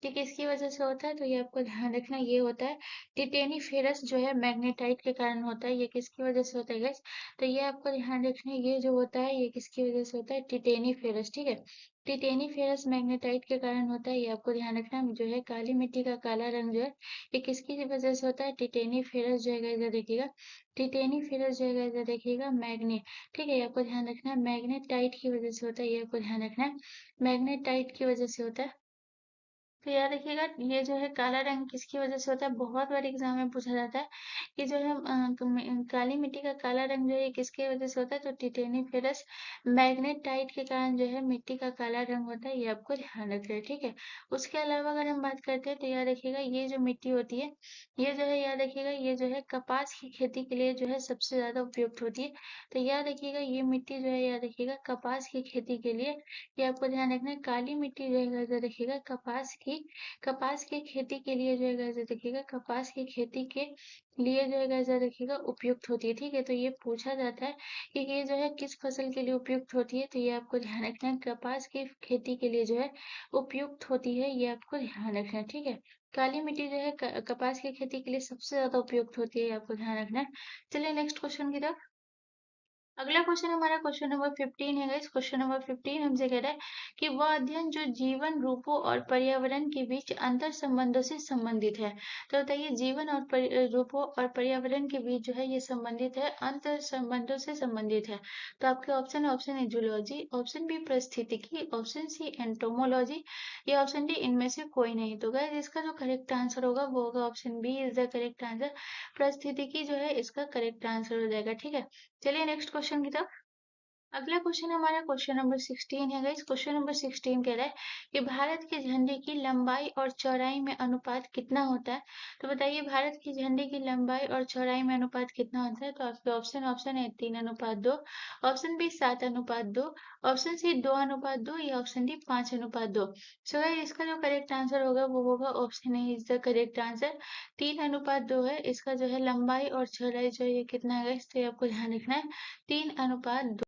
ये किसकी वजह से होता है? तो ये आपको ध्यान रखना ये होता है टिटेनी फेरस जो है मैग्नेटाइट के कारण होता है। ये किसकी वजह से होता है गाइस? तो ये आपको ध्यान रखना है ये जो होता है ये किसकी वजह से होता है? टिटेनी फेरस, ठीक है। टिटेनी फेरस मैग्नेटाइट के कारण होता है, ये आपको ध्यान रखना है। जो है काली मिट्टी का काला रंग जो है ये किसकी वजह से होता है? टिटेनी फेरस जो है इधर देखिएगा, टिटेनी फेरस जो है इधर देखिएगा मैग्नेट, ठीक है। ये आपको ध्यान रखना है मैग्नेटाइट की वजह से होता है, ये आपको ध्यान रखना है मैग्नेटाइट की वजह से होता है। तो याद रखिएगा ये जो है काला रंग किसकी वजह से होता है? बहुत बार एग्जाम में पूछा जाता है कि जो है काली मिट्टी का काला रंग जो है ये किसकी वजह से होता है? तो टिटेनी फेरस मैग्नेटाइट के कारण जो है मिट्टी का काला रंग होता है, ये आपको ध्यान रखना है, ठीक है। उसके अलावा अगर हम बात करते हैं तो याद रखिएगा ये जो मिट्टी होती है ये जो है याद रखिएगा ये जो है कपास की खेती के लिए जो है सबसे ज्यादा उपयुक्त होती है। तो याद रखिएगा ये मिट्टी जो है याद रखिएगा कपास की खेती के लिए, ये आपको ध्यान रखना है। काली मिट्टी जो है गाइस देखिएगा कपास की खेती के लिए जो है गाइस देखिएगा कपास की खेती के लिए जो है गाइस देखिएगा उपयुक्त होती है, ठीक है। तो ये पूछा जाता है कि ये जो है किस फसल के लिए उपयुक्त होती है? तो ये आपको ध्यान रखना है कपास की खेती के लिए जो है उपयुक्त होती है, ये आपको ध्यान रखना है, ठीक है। काली मिट्टी जो है कपास की खेती के लिए सबसे ज्यादा उपयुक्त होती है, ये आपको ध्यान रखना है। चलिए नेक्स्ट क्वेश्चन की तरफ। अगला क्वेश्चन हमारा क्वेश्चन नंबर 15 है गाइस। क्वेश्चन नंबर 15 हमसे कह रहा है कि वह अध्ययन जो जीवन रूपों और पर्यावरण के बीच अंतर संबंधों से संबंधित है। तो बताइए जीवन और रूपों और पर्यावरण के बीच जो है ये संबंधित है, अंतर संबंधों से संबंधित है। तो आपके ऑप्शन है जूलॉजी, ऑप्शन बी परिस्थितिकी, ऑप्शन सी एंटोमोलॉजी या ऑप्शन डी इनमें से कोई नहीं। तो गाइस इसका जो करेक्ट आंसर होगा वो होगा option B is the correct answer. परिस्थितिकी जो है इसका करेक्ट आंसर हो जाएगा, ठीक है। चलिए नेक्स्ट क्वेश्चन की तरफ। अगला क्वेश्चन हमारा क्वेश्चन नंबर 16 है गाइस। क्वेश्चन नंबर 16 कह रहा है कि भारत के झंडे की लंबाई और चौड़ाई में अनुपात कितना होता है? तो बताइए भारत की झंडे की लंबाई और चौड़ाई में अनुपात कितना होता है? तो आपके ऑप्शन है 3:2, ऑप्शन बी 7:2, ऑप्शन सी 2:2 या ऑप्शन डी 5:2। सो गाइस इसका जो करेक्ट आंसर होगा वो होगा option A is the correct answer. 3:2 है इसका जो है लंबाई और चौड़ाई जो है ये कितना है गाइस? तो ये आपको ध्यान रखना है 3:2।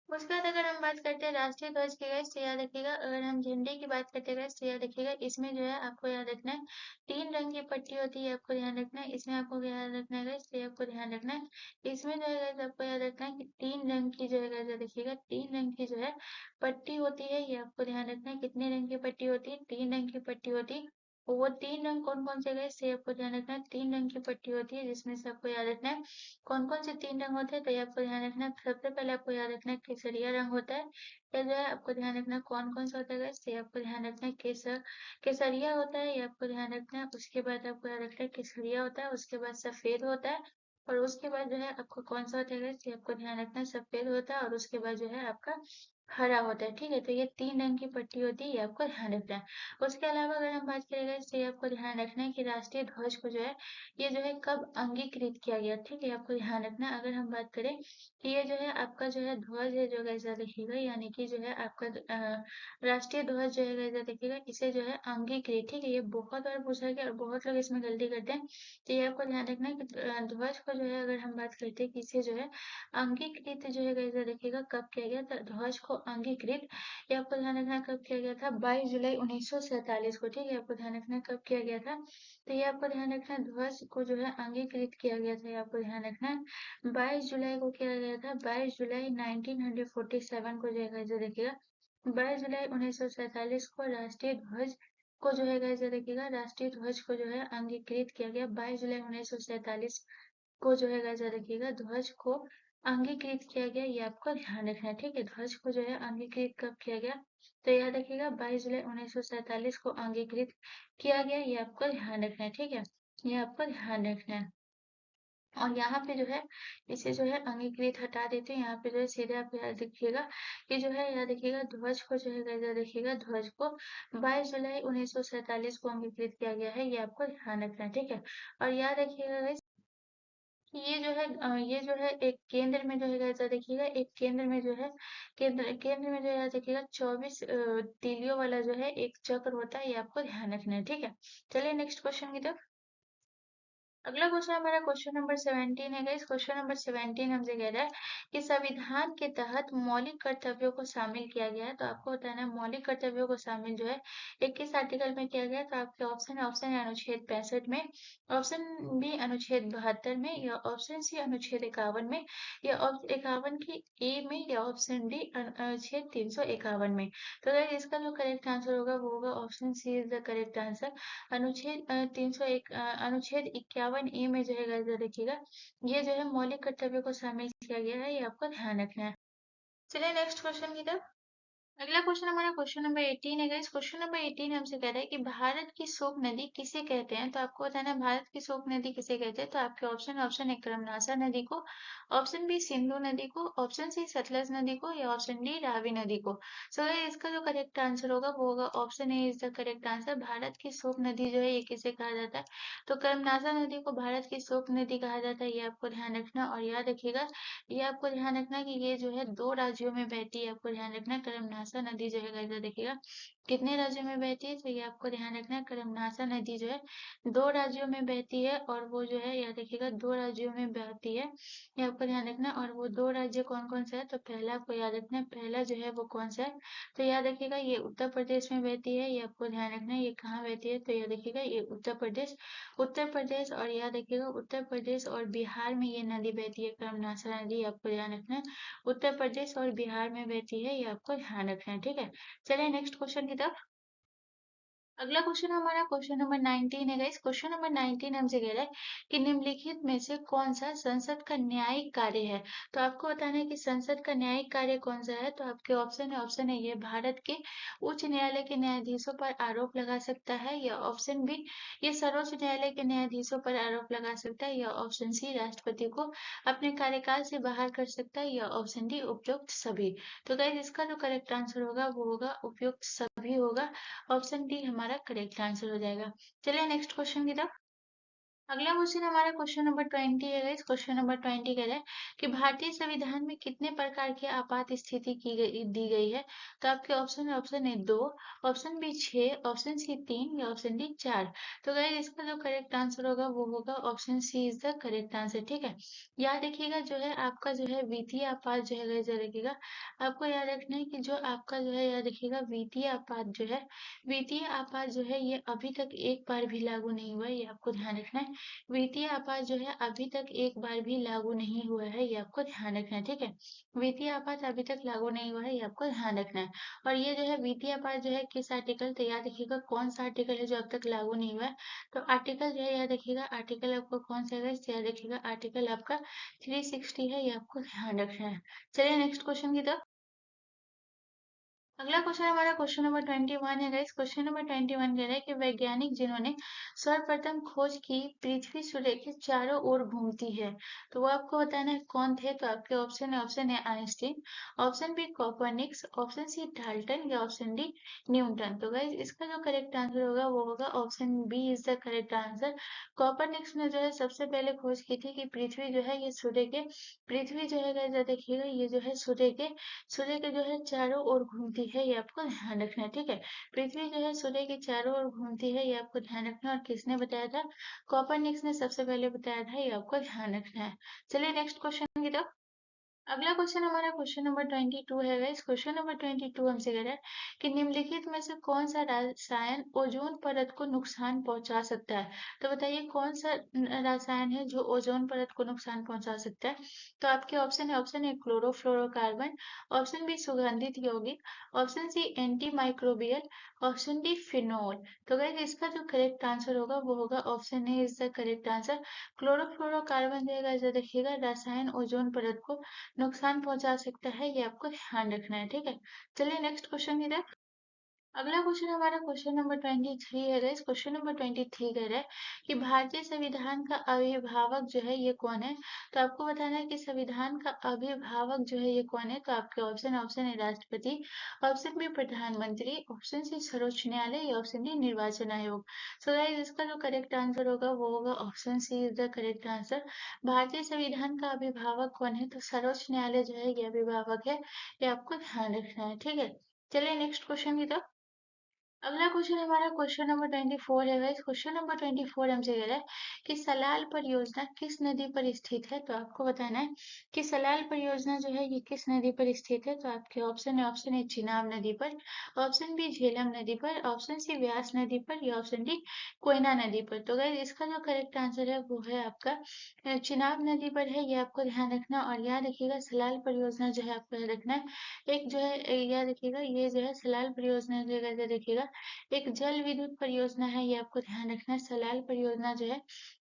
उसके बाद अगर हम बात करते हैं राष्ट्रीय ध्वज की गाइस, तो याद रखिएगा अगर हम झंडे की बात करते हैं गाइस, तो याद रखिएगा इसमें जो है आपको याद रखना है 3 रंग की पट्टी होती है, आपको ध्यान रखना है। इसमें आपको क्या याद रखना है गाइस, ये आपको ध्यान रखना है। इसमें जो है गाइस आपको याद रखना है कि 3 रंग की जो है गाइस याद रखिएगा 3 रंग की जो है पट्टी होती है, ये आपको ध्यान रखना है। कितने रंग की पट्टी होती है? 3 रंग की पट्टी होती है। और वो 3 रंग कौन-कौन से गाइस, ये आपको ध्यान रखना है। 3 रंग की पट्टी होती है जिसमें से आपको याद रखना है कौन-कौन से 3 रंग होते हैं, तो ये आपको ध्यान रखना है। सबसे पहले आपको याद रखना है केसरिया रंग होता है। फिर जो है आपको ध्यान रखना है कौन-कौन सा होता है गाइस, ये आपको ध्यान रखना है केसरिया होता है, ये आपको ध्यान रखना है। उसके बाद आपको याद रखना है केसरिया होता है, उसके बाद सफेद होता है और उसके बाद जो है आपको कौन सा होता है गाइस, ये आपको ध्यान रखना है सफेद होता है और उसके बाद जो है आपका हरा होता है। ठीक है, तो ये 3 रंग की पट्टी होती है, ये आपको ध्यान रखना है। उसके अलावा अगर हम बात करें गाइस, तो ये आपको ध्यान रखना है कि राष्ट्रीय ध्वज को जो है ये जो है कब अंगीकृत किया गया, ठीक है, आपको ध्यान रखना है। अगर हम बात करें कि ये जो है आपका जो है ध्वज है जो गाइस याद रखिएगा, यानी कि जो है आपका राष्ट्रीय ध्वज जो है गाइस याद रखिएगा, इसे जो है अंगीकृत, ठीक है, ये बहुत बार पूछा गया और बहुत लोग इसमें गलती करते हैं। तो ये आपको ध्यान रखना है कि ध्वज को जो है अगर हम बात करते हैं कि इसे जो है अंगीकृत जो है गाइस याद रखिएगा कब किया गया था। ध्वज को अंगीकृत ये आपको ध्यान रखना है कब किया गया था, 22 जुलाई 1947 को, ठीक है, आपको ध्यान रखना है कब किया गया था। तो ये आपको ध्यान रखना है ध्वज को जो है अंगीकृत किया गया था, ये आपको ध्यान रखना है 22 जुलाई को किया गया था। 22 जुलाई 1947 को जो है गाइस देखिएगा 22 जुलाई 1947 को राष्ट्रीय ध्वज को जो है गाइस देखिएगा राष्ट्रीय ध्वज को जो है अंगीकृत किया गया। 22 जुलाई 1947 को जो है गाइस याद रखिएगा ध्वज को अंगीकृत किया गया, ये आपको ध्यान रखना है। ठीक है, ध्वज को जो है अंगीकृत कब किया गया, तो याद रखिएगा 22 जुलाई 1947 को अंगीकृत किया गया, ये आपको ध्यान रखना है। ठीक है, ये आपको ध्यान रखना है। और यहाँ पे जो है इसे जो है अंगीकृत हटा देते हैं, यहाँ पे जो है सीधे आप याद रखिएगा कि जो है याद रखिएगा ध्वज को जो है याद रखिएगा ध्वज को 22 जुलाई 1947 को अंगीकृत किया गया है, ये आपको ध्यान रखना है। ठीक है, और याद रखिएगा guys, ये जो है ये जो है एक केंद्र में जो है ऐसा देखिएगा एक केंद्र में जो है केंद्र केंद्र में जो है देखिएगा 24 तीलियों वाला जो है एक चक्र होता है, ये आपको ध्यान रखना है। ठीक है, चलिए नेक्स्ट क्वेश्चन की तरफ। अगला क्वेश्चन हमारा क्वेश्चन नंबर 17 है गाइस। क्वेश्चन नंबर 17 हमसे कह रहा है कि संविधान के तहत मौलिक कर्तव्यों को शामिल किया गया है, तो आपको बताना है मौलिक कर्तव्यों को शामिल जो है 21 आर्टिकल में किया गया है। तो आपके ऑप्शन ऑप्शन है अनुच्छेद 65 में, ऑप्शन बी अनुच्छेद 72 में, या ऑप्शन सी अनुच्छेद 51 में, या 51 की ए में, या ऑप्शन डी अनुच्छेद 351 में। तो गाइस इसका जो करेक्ट आंसर होगा वो होगा option C is the correct answer. अनुच्छेद 301 अनुच्छेद 51 ए में जो है गाइस देखिएगा ये जो है मौलिक कर्तव्यों को शामिल किया गया है, ये आपको ध्यान रखना है। चलिए नेक्स्ट क्वेश्चन की तरफ। अगला क्वेश्चन हमारा क्वेश्चन नंबर 18 है गाइस। क्वेश्चन नंबर 18 हमसे कह रहा है कि भारत की शोक नदी किसे कहते हैं, तो आपको बताना है भारत की शोक नदी किसे कहते हैं। तो आपके ऑप्शन ऑप्शन है कर्मनासा नदी को, ऑप्शन बी सिंधु नदी को, ऑप्शन सी सतलज नदी को, या ऑप्शन डी रावी नदी को। सो गाइस इसका जो करेक्ट आंसर होगा वो होगा option A is the correct answer. Bharat की शोक नदी जो है ये किसे कहा जाता है, तो कर्मनासा नदी को भारत की शोक नदी कहा जाता है, ये आपको ध्यान रखना। और याद रखिएगा ये आपको ध्यान रखना कि ये जो है 2 राज्यों में बहती है, आपको ध्यान रखना कर्मनासा नदी जो है गाइस देखिएगा कितने राज्यों में बहती है, तो ये आपको ध्यान रखना है कर्मनासा नदी जो है 2 राज्यों में बहती है, और वो जो है याद रखिएगा 2 राज्यों में बहती है, ये आपको ध्यान रखना। और वो 2 राज्य कौन कौन सा है, तो पहला आपको याद रखना है, पहला जो है वो कौन सा है, तो याद रखिएगा ये उत्तर प्रदेश में बहती है, ये आपको ध्यान रखना है। ये कहाँ बहती है, तो याद रखिएगा ये उत्तर प्रदेश, और याद रखिएगा उत्तर प्रदेश और बिहार में ये नदी बहती है कर्मनाशा नदी, आपको ध्यान रखना है। उत्तर प्रदेश और बिहार में बहती है, ये आपको ध्यान रखना है। ठीक है, चलिए नेक्स्ट क्वेश्चन की तरफ। अगला क्वेश्चन हमारा क्वेश्चन नंबर 19 है गाइस। क्वेश्चन नंबर 19 हमसे कह रहा है कि निम्नलिखित में से कौन सा संसद का न्यायिक कार्य है, तो आपको बताना है कि संसद का न्यायिक कार्य कौन सा है। तो आपके ऑप्शन है ये भारत के उच्च न्यायालय के न्यायाधीशों पर आरोप लगा सकता है, या ऑप्शन बी ये सर्वोच्च न्यायालय के न्यायाधीशों पर आरोप लगा सकता है, या ऑप्शन सी राष्ट्रपति को अपने कार्यकाल से बाहर कर सकता है, या ऑप्शन डी उपयुक्त सभी। तो गाइस इसका जो करेक्ट आंसर होगा वो होगा उपयुक्त सभी होगा, ऑप्शन डी हमारा करेक्ट आंसर हो जाएगा। चलिए नेक्स्ट क्वेश्चन की तरफ। अगला क्वेश्चन हमारा क्वेश्चन नंबर 20 है गाइस। क्वेश्चन नंबर 20 कह रहा है कि भारतीय संविधान में कितने प्रकार की आपात स्थिति दी गई है। तो आपके ऑप्शन है, option A 2, option B 6, option C 3 या ऑप्शन डी 4। तो गाइस इसका जो करेक्ट आंसर होगा वो होगा option C is the correct answer. ठीक है, याद रखिएगा जो है आपका जो है वित्तीय आपात जो है गाइस, याद रखिएगा आपको याद रखना है कि जो आपका जो है याद रखिएगा वित्तीय आपात जो है, वित्तीय आपात जो है ये अभी तक एक बार भी लागू नहीं हुआ है, ये आपको ध्यान रखना है। वित्तीय आपात जो है अभी तक एक बार भी लागू नहीं हुआ है, ये आपको ध्यान रखना है। ठीक है, वित्तीय आपात अभी तक लागू नहीं हुआ है, ये आपको ध्यान रखना है। और ये जो है वित्तीय आपात जो है किस आर्टिकल, तो याद रखिएगा कौन सा आर्टिकल है जो अब तक लागू नहीं हुआ है। तो आर्टिकल जो है याद रखिएगा, आर्टिकल आपका कौन सा है, याद रखिएगा आर्टिकल आपका 360 है, ये आपको ध्यान रखना है। चलिए नेक्स्ट क्वेश्चन की तरफ। अगला क्वेश्चन हमारा क्वेश्चन नंबर 21 है गाइस। क्वेश्चन नंबर 21 कह रहा है कि वैज्ञानिक जिन्होंने सर्वप्रथम खोज की पृथ्वी सूर्य के चारों ओर घूमती है, तो वो आपको बताना है कौन थे। तो आपके ऑप्शन है, option A Einstein, option B Copernicus, option C Dalton या ऑप्शन डी न्यूटन। तो गाइस इसका जो करेक्ट आंसर होगा वो होगा option B is the correct answer. Copernicus ने जो है सबसे पहले खोज की थी कि पृथ्वी जो है ये सूर्य के, पृथ्वी जो है गाइस देखिएगा ये जो है सूर्य के जो है चारों ओर घूमती है, ये आपको ध्यान रखना है। ठीक है, पृथ्वी जो है सूर्य के चारों ओर घूमती है, ये आपको ध्यान रखना है। और किसने बताया था, कोपरनिक्स ने सबसे पहले बताया था, ये आपको ध्यान रखना है। चलिए नेक्स्ट क्वेश्चन की तरफ। अगला क्वेश्चन हमारा क्वेश्चन नंबर 22 है गाइस। क्वेश्चन नंबर 22 हमसे कह रहा है कि निम्नलिखित में से कौन सा रसायन ओजोन परत को नुकसान पहुंचा सकता है। तो बताइए कौन सा रसायन है जो ओजोन परत को नुकसान पहुंचा सकता है। तो आपके ऑप्शन है, option A chlorofluorocarbon, option B सुगंधित यौगिक, option C anti microbial, option D phenol. तो गाइस इसका जो करेक्ट आंसर होगा वो होगा option A is the correct answer. Chlorofluorocarbon जो है देखिएगा रसायन ओजोन परत को नुकसान पहुंचा सकता है, ये आपको ध्यान रखना है। ठीक है, चलिए नेक्स्ट क्वेश्चन की तरफ। अगला क्वेश्चन हमारा क्वेश्चन नंबर 23 है गाइस। क्वेश्चन नंबर 23 कह रहा है कि भारतीय संविधान का अभिभावक जो है ये कौन है। तो आपको बताना है कि संविधान का अभिभावक जो है ये कौन है। तो आपके ऑप्शन, ऑप्शन है राष्ट्रपति, ऑप्शन बी प्रधानमंत्री, ऑप्शन सी सर्वोच्च न्यायालय या ऑप्शन डी निर्वाचन आयोग। सो गाइस इसका जो करेक्ट आंसर होगा वो होगा option C is the correct answer. भारतीय संविधान का अभिभावक कौन है, तो सर्वोच्च न्यायालय जो है ये अभिभावक है, ये आपको ध्यान रखना है। ठीक है, चलिए नेक्स्ट क्वेश्चन की तरफ। अगला क्वेश्चन हमारा क्वेश्चन नंबर 24 है गाइस। क्वेश्चन नंबर 24 हमसे कह रहा है कि सलाल परियोजना किस नदी पर स्थित है। तो आपको बताना है कि सलाल परियोजना जो है ये किस नदी पर स्थित है। तो आपके ऑप्शन है, ऑप्शन ए चिनाब नदी पर, ऑप्शन बी झेलम नदी पर, ऑप्शन सी व्यास नदी पर या ऑप्शन डी कोयना नदी पर। तो गाइस इसका जो करेक्ट आंसर है वो है आपका चिनाब नदी पर है, ये आपको ध्यान रखना। और याद रखिएगा सलाल परियोजना जो है आपको याद रखना है, एक जो है याद रखिएगा ये जो है सलाल परियोजना जो है देखिएगा एक जल विद्युत परियोजना है, ये आपको ध्यान रखना है। सलाल परियोजना जो है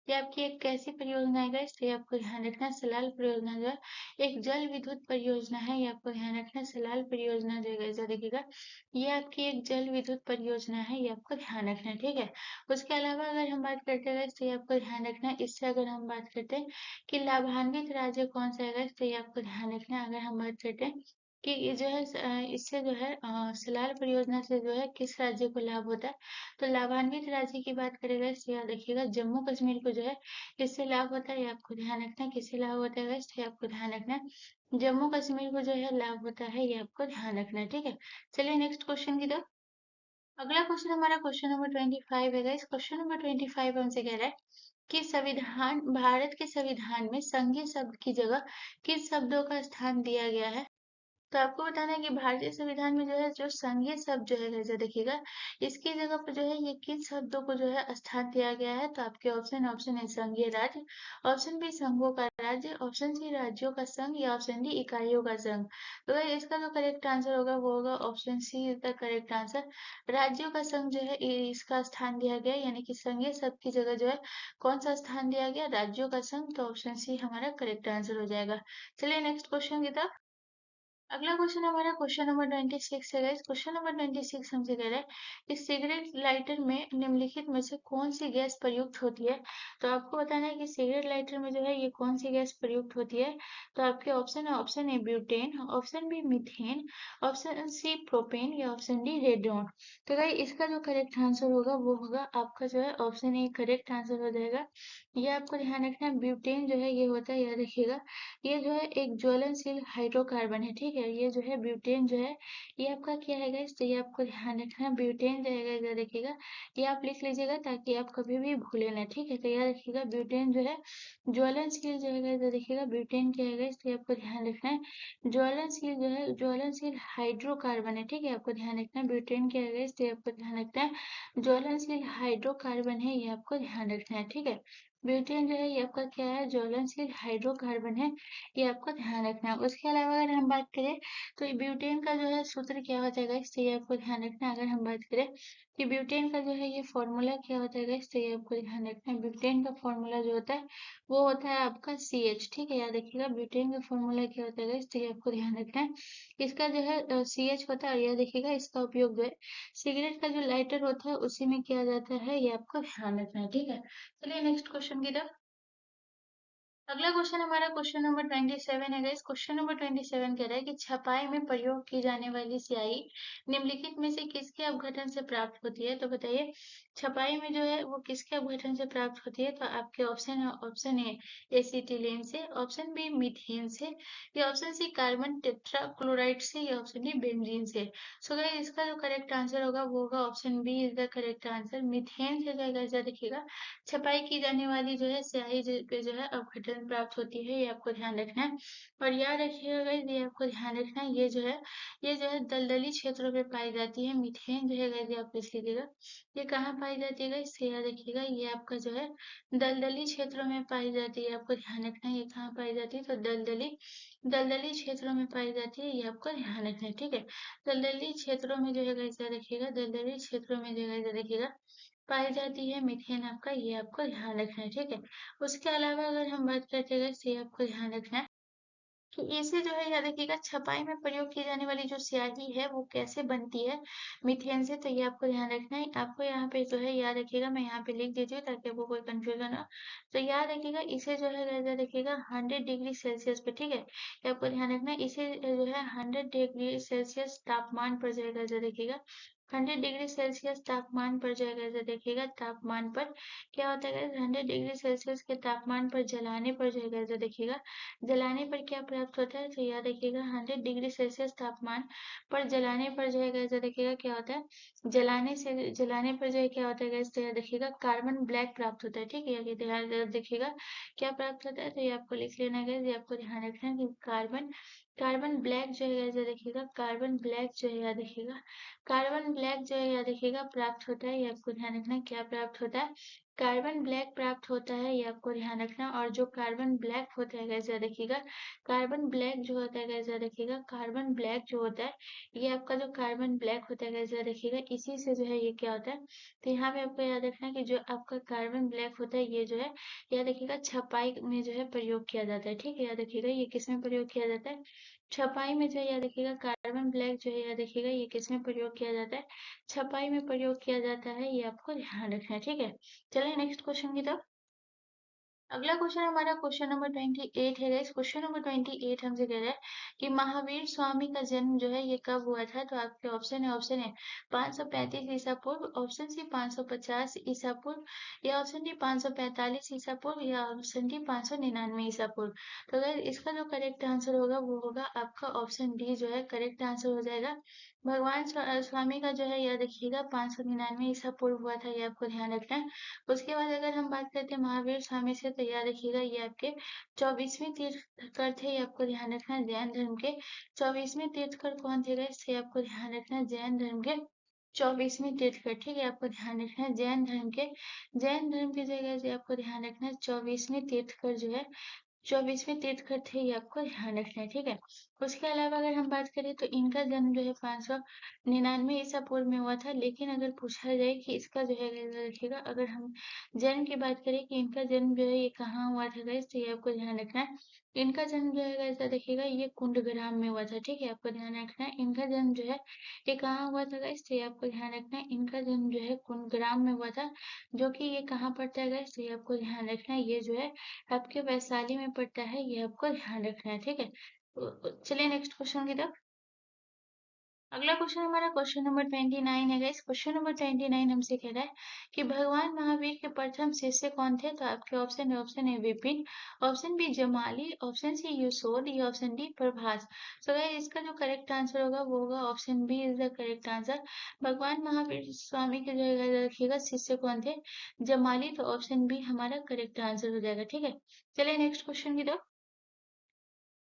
ये आपकी एक कैसी परियोजना है गाइस, तो ये आपको ध्यान रखना है। सलाल परियोजना जो है एक जल विद्युत परियोजना है, ये आपको ध्यान रखना है। सलाल परियोजना जो है गाइस देखिएगा ये आपकी एक जल विद्युत परियोजना है, ये आपको ध्यान रखना है। ठीक है, उसके अलावा अगर हम बात करते हैं गाइस तो ये आपको ध्यान रखना है। इससे अगर हम बात करते हैं कि लाभान्वित राज्य कौन सा है गाइस, तो ये आपको ध्यान रखना है। अगर हम बात करते हैं कि ये जो है इससे जो है सलाल परियोजना से जो है किस राज्य को लाभ होता है। तो लाभान्वित राज्य की बात करेगा इससे याद रखिएगा जम्मू कश्मीर को जो है इससे लाभ होता है, ये आपको ध्यान रखना है। किससे लाभ होता है इससे आपको ध्यान रखना है, जम्मू कश्मीर को जो है लाभ होता है, ये आपको ध्यान रखना है। ठीक है, चलिए नेक्स्ट क्वेश्चन की तरफ। अगला क्वेश्चन हमारा क्वेश्चन नंबर 25 है गाइस। क्वेश्चन नंबर 25 हमसे कह रहा है कि संविधान, भारत के संविधान में संघीय शब्द की जगह किस शब्दों का स्थान दिया गया है। तो आपको बताना है कि भारतीय संविधान में जो है जो संघीय शब्द जो है जैसे देखिएगा इसकी जगह पर जो है ये किन शब्दों को जो है स्थान दिया गया है। तो आपके ऑप्शन, ऑप्शन है संघीय राज्य, ऑप्शन बी संघों का राज्य, ऑप्शन सी राज्यों का संघ या ऑप्शन डी इकाइयों का संघ। तो गाइस इसका जो करेक्ट आंसर होगा वो होगा option C is the correct answer. राज्यों का संघ जो है इसका स्थान दिया गया है, यानी कि संघीय शब्द की जगह जो है कौन सा स्थान दिया गया, राज्यों का संघ। तो ऑप्शन सी हमारा करेक्ट आंसर हो जाएगा। चलिए नेक्स्ट क्वेश्चन की तरफ। अगला क्वेश्चन हमारा क्वेश्चन नंबर 26 है गाइस। क्वेश्चन नंबर 26 हमसे कह रहा है कि सिगरेट लाइटर में निम्नलिखित में से कौन सी गैस प्रयुक्त होती है। तो आपको बताना है कि सिगरेट लाइटर में जो है ये कौन सी गैस प्रयुक्त होती है। तो आपके ऑप्शन है, option A butane, option B methane, option C propane या ऑप्शन डी रेडोन। तो गाइस इसका जो करेक्ट आंसर होगा वो होगा आपका जो है ऑप्शन ए करेक्ट आंसर हो जाएगा। ये आपको ध्यान रखना है, ब्यूटेन जो है ये होता है, याद रखिएगा, ये जो है एक ज्वलनशील हाइड्रोकार्बन है। ठीक है, ये जो है ब्यूटेन जो है ये आपका क्या है गाइस, तो ये आपको ध्यान रखना है, ब्यूटेन जो है गाइस, याद रखिएगा, ये आप लिख लीजिएगा ताकि आप कभी भी भूले ना। ठीक है, तो याद रखिएगा ब्यूटेन जो है ज्वलनशील जो है गाइस, याद रखिएगा ब्यूटेन क्या है गाइस, तो ये आपको ध्यान रखना है, ज्वलनशील जो है ज्वलनशील हाइड्रोकार्बन है। ठीक है, आपको ध्यान रखना है ब्यूटेन क्या है गाइस, तो ये आपको ध्यान रखना है ज्वलनशील हाइड्रोकार्बन है, ये आपको ध्यान रखना है। ठीक है, ब्यूटेन जो है ये आपका क्या है, ज्वलनशील हाइड्रोकार्बन है, ये आपको ध्यान रखना है। उसके अलावा अगर हम बात करें तो ये ब्यूटेन का जो है सूत्र क्या हो जाएगा, इससे ये आपको ध्यान रखना है। अगर हम बात करें कि ब्यूटेन का जो है ये फॉर्मूला क्या होता है, इससे ये आपको ध्यान रखना है। ब्यूटेन का फॉर्मूला जो होता है वो होता है आपका CH। ठीक है, याद रखिएगा ब्यूटेन का फॉर्मूला क्या होता है, इससे ये आपको ध्यान रखना है। इसका जो है CH होता है, और याद रखिएगा इसका उपयोग जो है सिगरेट का जो लाइटर होता है उसी में किया जाता है, ये आपको ध्यान रखना है। ठीक है, चलिए नेक्स्ट क्वेश्चन की तरफ। अगला क्वेश्चन हमारा क्वेश्चन नंबर 27 है गाइस। क्वेश्चन नंबर 27 कह रहा है कि छपाई में प्रयोग की जाने वाली स्याही निम्नलिखित में से किसके अपघटन से प्राप्त होती है। तो बताइए छपाई में जो है वो किसके अपघटन से प्राप्त होती है। तो आपके ऑप्शन है, ऑप्शन ए एसिटिलीन से, ऑप्शन बी मीथेन से, या ऑप्शन सी कार्बन टेट्राक्लोराइड से, या ऑप्शन डी बेंजीन से। सो गाइस इसका जो करेक्ट आंसर होगा वो होगा option B is the correct answer, methane से जो है देखिएगा छपाई की जाने वाली जो है स्याही पे जो है अपघटन प्राप्त होती है, ये आपको ध्यान रखना है। और याद रखिएगा गाइस, ये आपको ध्यान रखना है, ये जो है दलदली क्षेत्रों में पाई जाती है। मीथेन जो है गाइस ये आप लिख लीजिएगा, ये कहाँ पाई जाती है गाइस, इससे याद रखिएगा, ये आपका जो है दलदली क्षेत्रों में पाई जाती है, आपको ध्यान रखना है। ये कहाँ पाई जाती है, तो दलदली दलदली क्षेत्रों में पाई जाती है, ये आपको ध्यान रखना है। ठीक है, दलदली क्षेत्रों में जो है गाइस याद रखिएगा, दलदली क्षेत्रों में जो है गाइस याद रखिएगा पाई जाती है मीथेन आपका, ये आपको ध्यान रखना है। ठीक है, उसके अलावा अगर हम बात करते हैं तो ये आपको ध्यान रखना है कि इसे जो है याद रखिएगा छपाई में प्रयोग की जाने वाली जो स्याही है वो कैसे बनती है मीथेन से। तो ये आपको ध्यान रखना है, आपको यहाँ पे जो है याद रखिएगा, मैं यहाँ पे लिख देती हूँ ताकि आपको कोई कंफ्यूजन हो। तो याद रखिएगा इसे जो है याद रखिएगा 100 डिग्री सेल्सियस पे, ठीक है, ये आपको ध्यान रखना है, इसे जो है 100 डिग्री सेल्सियस तापमान पर जो है याद रखिएगा 100 डिग्री सेल्सियस तापमान पर जो है याद रखिएगा, तापमान पर क्या होता है 100 डिग्री सेल्सियस के तापमान पर जलाने पर जो है याद रखिएगा, जलाने पर क्या प्राप्त होता है, तो याद रखिएगा 100 डिग्री सेल्सियस तापमान पर जलाने पर जो है गैस याद रखिएगा क्या होता है, जलाने पर जो है क्या होता है गैस, तो याद रखिएगा कार्बन ब्लैक प्राप्त होता है। ठीक है, ये ध्यान याद रखिएगा क्या प्राप्त होता है, तो ये आपको लिख लेना है गैस, ये आपको ध्यान रखना है कि कार्बन कार्बन ब्लैक जो है गैस याद रखिएगा, कार्बन ब्लैक जो है याद रखिएगा, कार्बन ब्लैक जो है याद रखिएगा प्राप्त होता है, ये आपको ध्यान रखना है क्या प्राप्त होता है, कार्बन ब्लैक प्राप्त होता है, ये आपको ध्यान रखना। और जो कार्बन ब्लैक होता है गैस याद रखिएगा, कार्बन ब्लैक जो होता है गैस याद रखिएगा, कार्बन ब्लैक जो होता है ये आपका जो कार्बन ब्लैक होता है गैस याद रखिएगा, इसी से जो है ये क्या होता है, तो यहाँ पे आपको याद रखना है कि जो आपका कार्बन ब्लैक होता है ये जो है याद रखिएगा छपाई में जो है प्रयोग किया जाता है। ठीक है, याद रखिएगा ये किस में प्रयोग किया जाता है, छपाई में जो है याद रखिएगा, कार्बन ब्लैक जो है याद रखिएगा ये किस में प्रयोग किया जाता है, छपाई में प्रयोग किया जाता है, ये आपको ध्यान रखना है। ठीक है, चलिए नेक्स्ट क्वेश्चन की तरफ। अगला क्वेश्चन हमारा क्वेश्चन नंबर 28 है गाइस। क्वेश्चन नंबर 28 हमसे कह रहा है कि महावीर स्वामी का जन्म जो है ये कब हुआ था। तो आपके ऑप्शन है, ऑप्शन है 535 ईसा पूर्व, ऑप्शन सी 550 ईसा पूर्व, या ऑप्शन डी 545 ईसा पूर्व, या ऑप्शन डी 599 ईसा पूर्व। तो अगर इसका जो करेक्ट आंसर होगा वो होगा आपका ऑप्शन डी जो है करेक्ट आंसर हो जाएगा। भगवान स्वामी का जो है याद रखिएगा 599 ईसा पूर्व हुआ था, ये आपको ध्यान रखना है। उसके बाद अगर हम बात करते हैं महावीर स्वामी से, तो याद रखिएगा ये आपके 24वें तीर्थकर थे, ये आपको ध्यान रखना है जैन धर्म के 24वें तीर्थकर कौन थे इससे आपको ध्यान रखना है, जैन धर्म के 24वें तीर्थकर। ठीक है, आपको ध्यान रखना है जैन धर्म के जैन धर्म की जगह से आपको ध्यान रखना है 24वें तीर्थकर जो है 24वें तीर्थंकर थे, ये आपको ध्यान रखना है, ठीक है? उसके अलावा अगर हम बात करें तो इनका जन्म जो है 599 ईसा पूर्व में हुआ था, लेकिन अगर पूछा जाए कि इसका जो है गाइस रखिएगा, अगर हम जन्म की बात करें कि इनका जन्म जो है ये कहाँ हुआ था गाइस, तो ये आपको ध्यान रखना है। इनका जन्म जो है गाइस देखिएगा ये कुंडग्राम में हुआ था, ठीक है? आपको ध्यान रखना है। इनका जन्म जो है ये कहाँ हुआ था गाइस, तो ये आपको ध्यान रखना है। इनका जन्म जो है कुंडग्राम में हुआ था, जो कि ये कहाँ पड़ता है गाइस, तो ये आपको ध्यान रखना है। ये जो है आपके वैशाली में पड़ता है, ये आपको ध्यान रखना है, ठीक है? चलिए नेक्स्ट क्वेश्चन की तरफ। अगला क्वेश्चन हमारा क्वेश्चन नंबर 29 है गाइस। क्वेश्चन नंबर 29 हमसे कह रहा है कि भगवान महावीर के प्रथम शिष्य कौन थे? तो आपके ऑप्शन है Vipin, option B Jamali, option C Yashoda या option D Prabhas. So guys इसका जो करेक्ट आंसर होगा वो होगा option B is the correct answer. भगवान महावीर स्वामी के जो है रखिएगा शिष्य कौन थे? जमाली, तो ऑप्शन बी हमारा करेक्ट आंसर हो जाएगा, ठीक है? चलिए नेक्स्ट क्वेश्चन की तरफ।